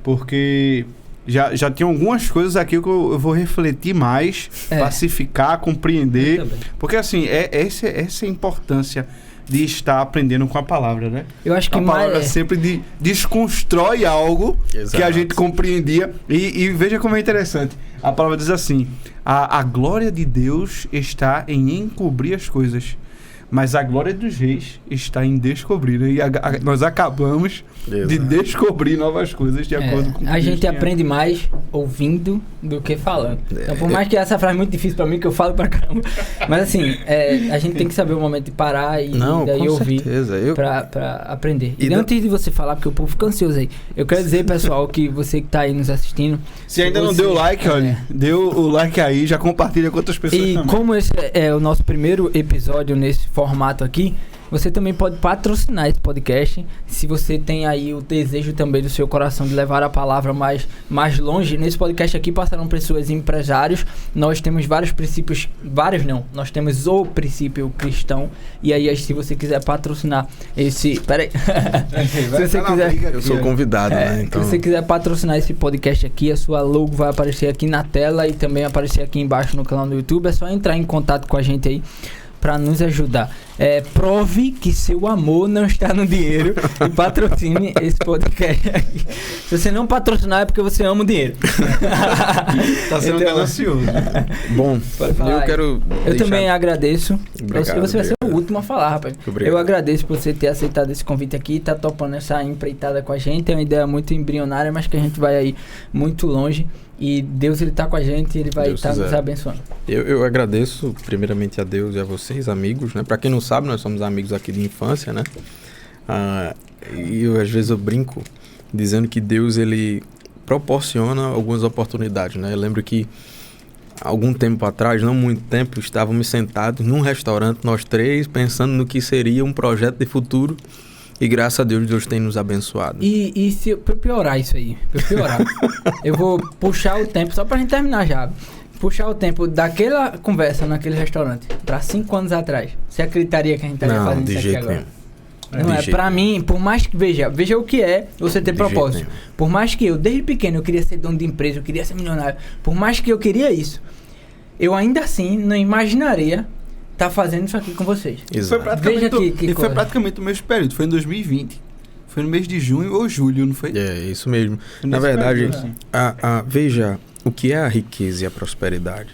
porque já tem algumas coisas aqui que eu vou refletir mais, pacificar, compreender. Porque assim, essa é a importância de estar aprendendo com a palavra, né? Eu acho que a palavra sempre desconstrói algo que a gente compreendia. E veja como é interessante. A palavra diz assim: a glória de Deus está em encobrir as coisas, mas a glória dos reis está em descobrir. Né? E nós acabamos de descobrir novas coisas de acordo com o que a gente aprende mais ouvindo do que falando. Então, por mais que essa frase é muito difícil pra mim, que eu falo pra caramba, mas assim, a gente tem que saber o momento de parar e daí ouvir pra aprender. E antes de você falar, porque o povo fica ansioso aí, eu quero dizer, pessoal, que você que tá aí nos assistindo, se ainda não deu like, olha, deu o like aí, já compartilha com outras pessoas e também. Como esse é o nosso primeiro episódio nesse formato aqui, você também pode patrocinar esse podcast. Se você tem aí o desejo também do seu coração de levar a palavra mais longe, nesse podcast aqui passarão pessoas empresários. Nós temos vários princípios, nós temos o princípio cristão. E aí, se você quiser patrocinar esse... Peraí. Se você quiser... Eu sou convidado, né? Então... Se você quiser patrocinar esse podcast aqui, a sua logo vai aparecer aqui na tela e também aparecer aqui embaixo no canal do YouTube. É só entrar em contato com a gente aí para nos ajudar. Prove que seu amor não está no dinheiro e patrocine esse podcast aqui. Se você não patrocinar é porque você ama o dinheiro. Tá sendo ganancioso. Bom, eu também agradeço. Obrigado, você vai ser o último a falar, rapaz. Obrigado. Eu agradeço por você ter aceitado esse convite aqui e tá topando essa empreitada com a gente. É uma ideia muito embrionária, mas que a gente vai aí muito longe. E Deus, ele tá com a gente e ele vai estar nos abençoando. Eu agradeço primeiramente a Deus e a vocês, amigos, né? Pra quem não sabe, nós somos amigos aqui de infância, né? E às vezes eu brinco dizendo que Deus, ele proporciona algumas oportunidades, né? Eu lembro que algum tempo atrás, não muito tempo, estávamos sentados num restaurante, nós 3, pensando no que seria um projeto de futuro. E graças a Deus, Deus tem nos abençoado. E se pra piorar isso aí, eu vou puxar o tempo, só pra gente terminar já. Puxar o tempo daquela conversa naquele restaurante pra 5 anos atrás. Você acreditaria que a gente estaria fazendo isso aqui agora? Não é, pra mim, por mais que... Veja o que é você ter propósito. Por mais que eu, desde pequeno, eu queria ser dono de empresa, eu queria ser milionário. Por mais que eu queria isso, eu ainda assim não imaginaria tá fazendo isso aqui com vocês. Exato. Foi praticamente o mesmo período. Foi em 2020. Foi no mês de junho ou julho, não foi? É, isso mesmo. Na verdade, veja o que é a riqueza e a prosperidade.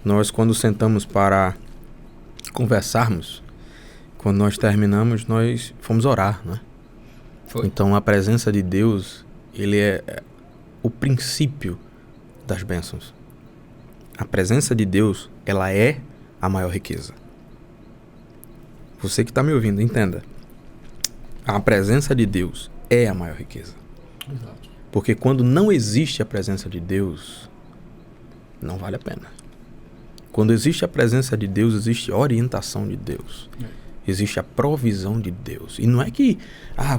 Nós, quando sentamos para conversarmos, quando nós terminamos, nós fomos orar, né? Foi. Então, a presença de Deus, ele é o princípio das bênçãos. A presença de Deus, ela é a maior riqueza. Você que está me ouvindo, entenda. A presença de Deus é a maior riqueza. Exato. Porque quando não existe a presença de Deus, não vale a pena. Quando existe a presença de Deus, existe a orientação de Deus. Existe a provisão de Deus. E não é que,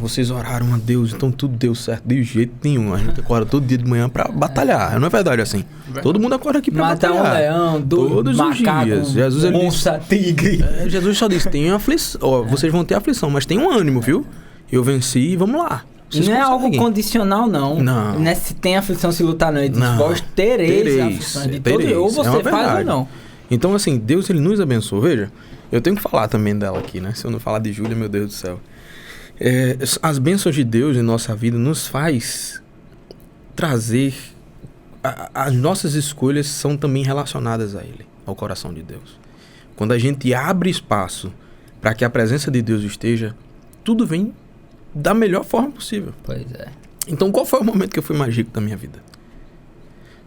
vocês oraram a Deus, então tudo deu certo. De jeito nenhum. A gente acorda todo dia de manhã para batalhar. Não é verdade assim? Todo mundo acorda aqui para batalhar. Matar um leão, todos os dias. Jesus, ele onça, tigre. Jesus só disse, tem aflição. Vocês vão ter aflição, mas tem um ânimo, viu? Eu venci e vamos lá. Vocês não é algo conseguem. condicional, não. Não. Não é se tem aflição, se lutar, não. Ele diz, Não. vós tereis aflições de todo, ou você uma faz ou verdade. não. Então, assim, Deus, ele nos abençoa. Veja, eu tenho que falar também dela aqui, né? Se eu não falar de Júlia, meu Deus do céu. As bênçãos de Deus em nossa vida nos faz trazer... As nossas escolhas são também relacionadas a Ele, ao coração de Deus. Quando a gente abre espaço para que a presença de Deus esteja, tudo vem da melhor forma possível. Pois é. Então, qual foi o momento que eu fui mais rico da minha vida?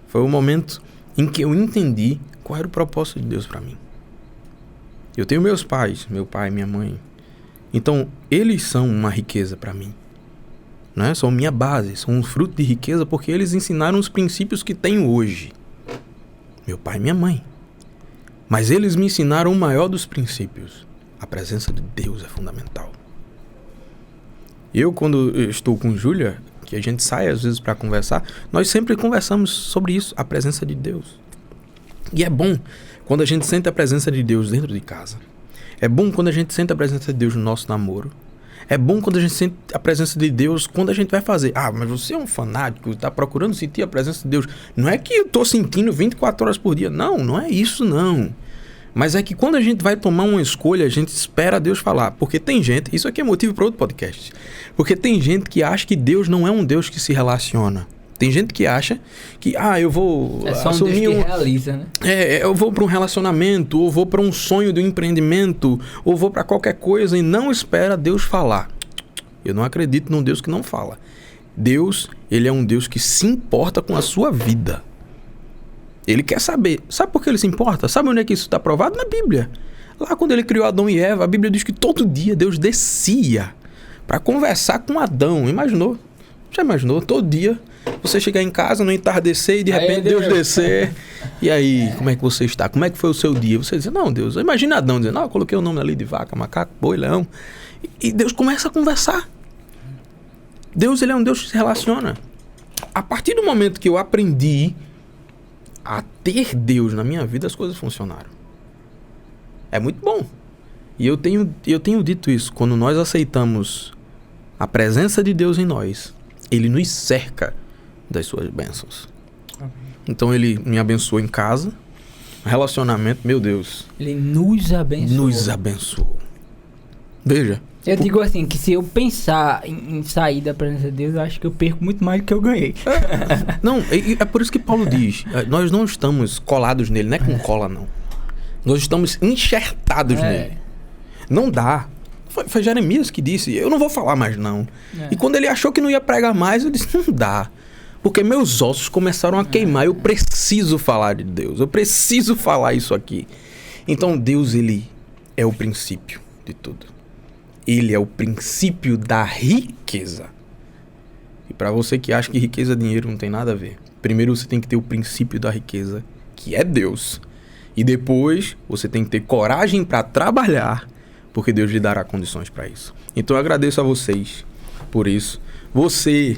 Foi o momento em que eu entendi qual era o propósito de Deus para mim. Eu tenho meus pais, meu pai e minha mãe. Então, eles são uma riqueza para mim. Né? São minha base, são um fruto de riqueza porque eles ensinaram os princípios que tenho hoje. Meu pai e minha mãe. Mas eles me ensinaram o maior dos princípios. A presença de Deus é fundamental. Eu, quando eu estou com Júlia, que a gente sai às vezes para conversar, nós sempre conversamos sobre isso, a presença de Deus. E é bom quando a gente sente a presença de Deus dentro de casa. É bom quando a gente sente a presença de Deus no nosso namoro. É bom quando a gente sente a presença de Deus quando a gente vai fazer. Ah, mas você é um fanático, está procurando sentir a presença de Deus. Não é que eu estou sentindo 24 horas por dia. Não, não é isso não. Mas é que quando a gente vai tomar uma escolha, a gente espera Deus falar. Porque tem gente, isso aqui é motivo para outro podcast. Porque tem gente que acha que Deus não é um Deus que se relaciona. Tem gente que acha que, eu vou É só um assumir Deus que realiza, né? eu vou para um relacionamento, ou vou para um sonho de um empreendimento, ou vou para qualquer coisa e não espera Deus falar. Eu não acredito num Deus que não fala. Deus, ele é um Deus que se importa com a sua vida. Ele quer saber. Sabe por que ele se importa? Sabe onde é que isso está provado? Na Bíblia. Lá quando ele criou Adão e Eva, a Bíblia diz que todo dia Deus descia para conversar com Adão. Imaginou? Já imaginou? Todo dia você chegar em casa no entardecer e de repente Deus descer. E aí, como é que você está? Como é que foi o seu dia? Você diz, não, Deus, imagina Adão dizendo, eu coloquei o nome ali de vaca, macaco, boi, leão. E Deus começa a conversar. Deus, ele é um Deus que se relaciona. A partir do momento que eu aprendi a ter Deus na minha vida, as coisas funcionaram. É muito bom. E eu tenho dito isso. Quando nós aceitamos a presença de Deus em nós, Ele nos cerca das suas bênçãos. Então Ele me abençoou em casa. Relacionamento, meu Deus. Ele nos abençoou. Nos abençoou. Veja. Eu digo assim, que se eu pensar em sair da presença de Deus, eu acho que eu perco muito mais do que eu ganhei. Não, é por isso que Paulo diz, nós não estamos colados nele, não é com cola não. Nós estamos enxertados nele. Não dá. Foi Jeremias que disse, eu não vou falar mais não. E quando ele achou que não ia pregar mais, eu disse, não dá. Porque meus ossos começaram a queimar, eu preciso falar de Deus, eu preciso falar isso aqui. Então Deus, ele é o princípio de tudo. Ele é o princípio da riqueza. E para você que acha que riqueza e dinheiro não tem nada a ver, primeiro você tem que ter o princípio da riqueza, que é Deus. E depois você tem que ter coragem para trabalhar, porque Deus lhe dará condições para isso. Então eu agradeço a vocês por isso. Você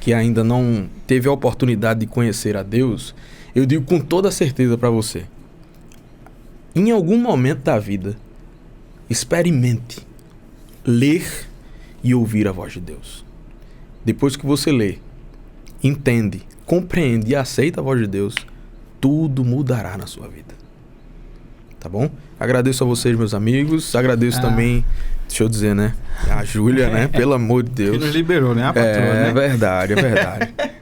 que ainda não teve a oportunidade de conhecer a Deus, eu digo com toda certeza para você, em algum momento da vida, experimente ler e ouvir a voz de Deus. Depois que você lê, entende, compreende e aceita a voz de Deus, tudo mudará na sua vida. Tá bom? Agradeço a vocês, meus amigos. Agradeço também, deixa eu dizer, né? A Júlia, né? Pelo amor de Deus. Que nos liberou, né? A patroa, né? É verdade.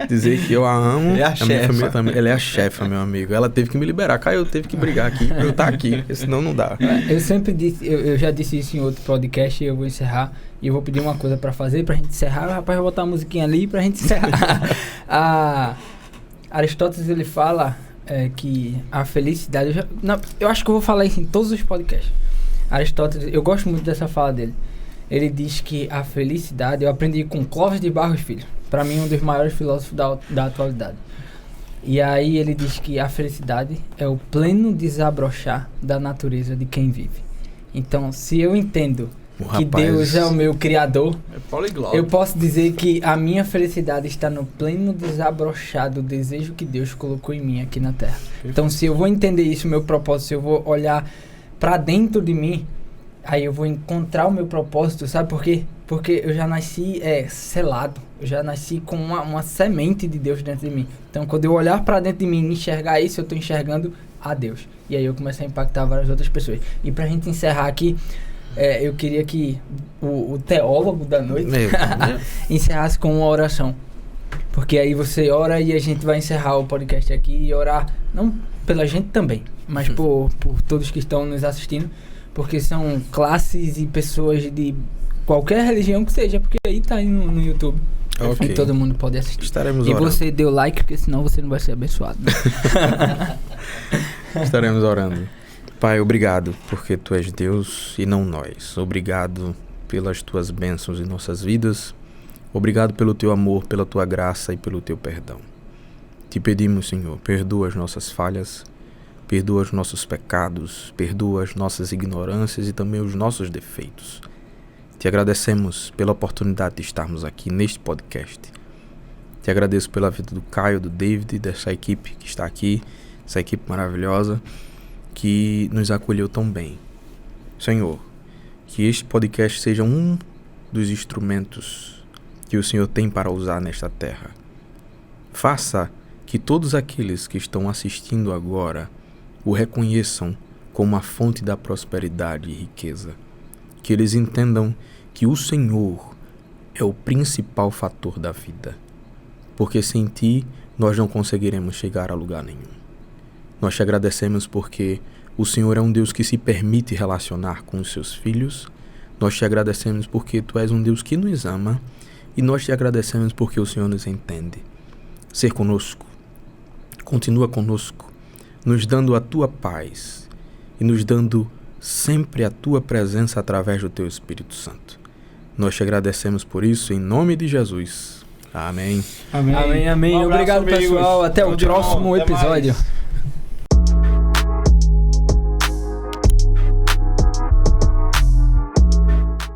Dizer que eu a amo. Ele é a minha chefa. família também. Ela é a chefa, meu amigo. Ela teve que me liberar. Caio teve que brigar aqui pra eu estar aqui, porque senão não dá. Eu sempre disse, eu já disse isso em outro podcast e eu vou encerrar. E eu vou pedir uma coisa pra fazer pra gente encerrar. O rapaz vai botar a musiquinha ali pra gente encerrar. Aristóteles, ele fala que a felicidade... Eu acho que eu vou falar isso em todos os podcasts. Aristóteles, eu gosto muito dessa fala dele. Ele diz que a felicidade... Eu aprendi com Clóvis de Barros Filho. Pra mim, um dos maiores filósofos da atualidade. E aí ele diz que a felicidade é o pleno desabrochar da natureza de quem vive. Então, se eu entendo que Deus é o meu criador, eu posso dizer que a minha felicidade está no pleno desabrochar do desejo que Deus colocou em mim aqui na Terra. Então, se eu vou entender isso, meu propósito, se eu vou olhar para dentro de mim, aí eu vou encontrar o meu propósito, sabe por quê? Porque eu já nasci selado, eu já nasci com uma semente de Deus dentro de mim. Então, quando eu olhar pra dentro de mim e enxergar isso, eu tô enxergando a Deus. E aí eu começo a impactar várias outras pessoas. E pra gente encerrar aqui, eu queria que o teólogo da noite encerrasse com uma oração. Porque aí você ora e a gente vai encerrar o podcast aqui e orar, não pela gente também, mas por todos que estão nos assistindo, porque são classes e pessoas de qualquer religião que seja, porque aí tá aí no YouTube. Ok. E todo mundo pode assistir. Estaremos E orando. você deu like, porque senão você não vai ser abençoado. Né? Estaremos orando. Pai, obrigado, porque Tu és Deus e não nós. Obrigado pelas Tuas bênçãos em nossas vidas. Obrigado pelo Teu amor, pela Tua graça e pelo Teu perdão. Te pedimos, Senhor, perdoa as nossas falhas, perdoa os nossos pecados, perdoa as nossas ignorâncias e também os nossos defeitos. Te agradecemos pela oportunidade de estarmos aqui neste podcast. Te agradeço pela vida do Caio, do David, dessa equipe que está aqui, essa equipe maravilhosa que nos acolheu tão bem. Senhor, que este podcast seja um dos instrumentos que o Senhor tem para usar nesta terra. Faça que todos aqueles que estão assistindo agora o reconheçam como a fonte da prosperidade e riqueza. Que eles entendam que o Senhor é o principal fator da vida. Porque sem Ti nós não conseguiremos chegar a lugar nenhum. Nós te agradecemos porque o Senhor é um Deus que se permite relacionar com os seus filhos. Nós te agradecemos porque Tu és um Deus que nos ama. E nós te agradecemos porque o Senhor nos entende. Ser conosco. Continua conosco, nos dando a Tua paz e nos dando sempre a Tua presença através do Teu Espírito Santo. Nós te agradecemos por isso, em nome de Jesus. Amém. Amém. Um abraço, Obrigado, amigos. pessoal. Até o Tudo de bom. próximo Até episódio. mais.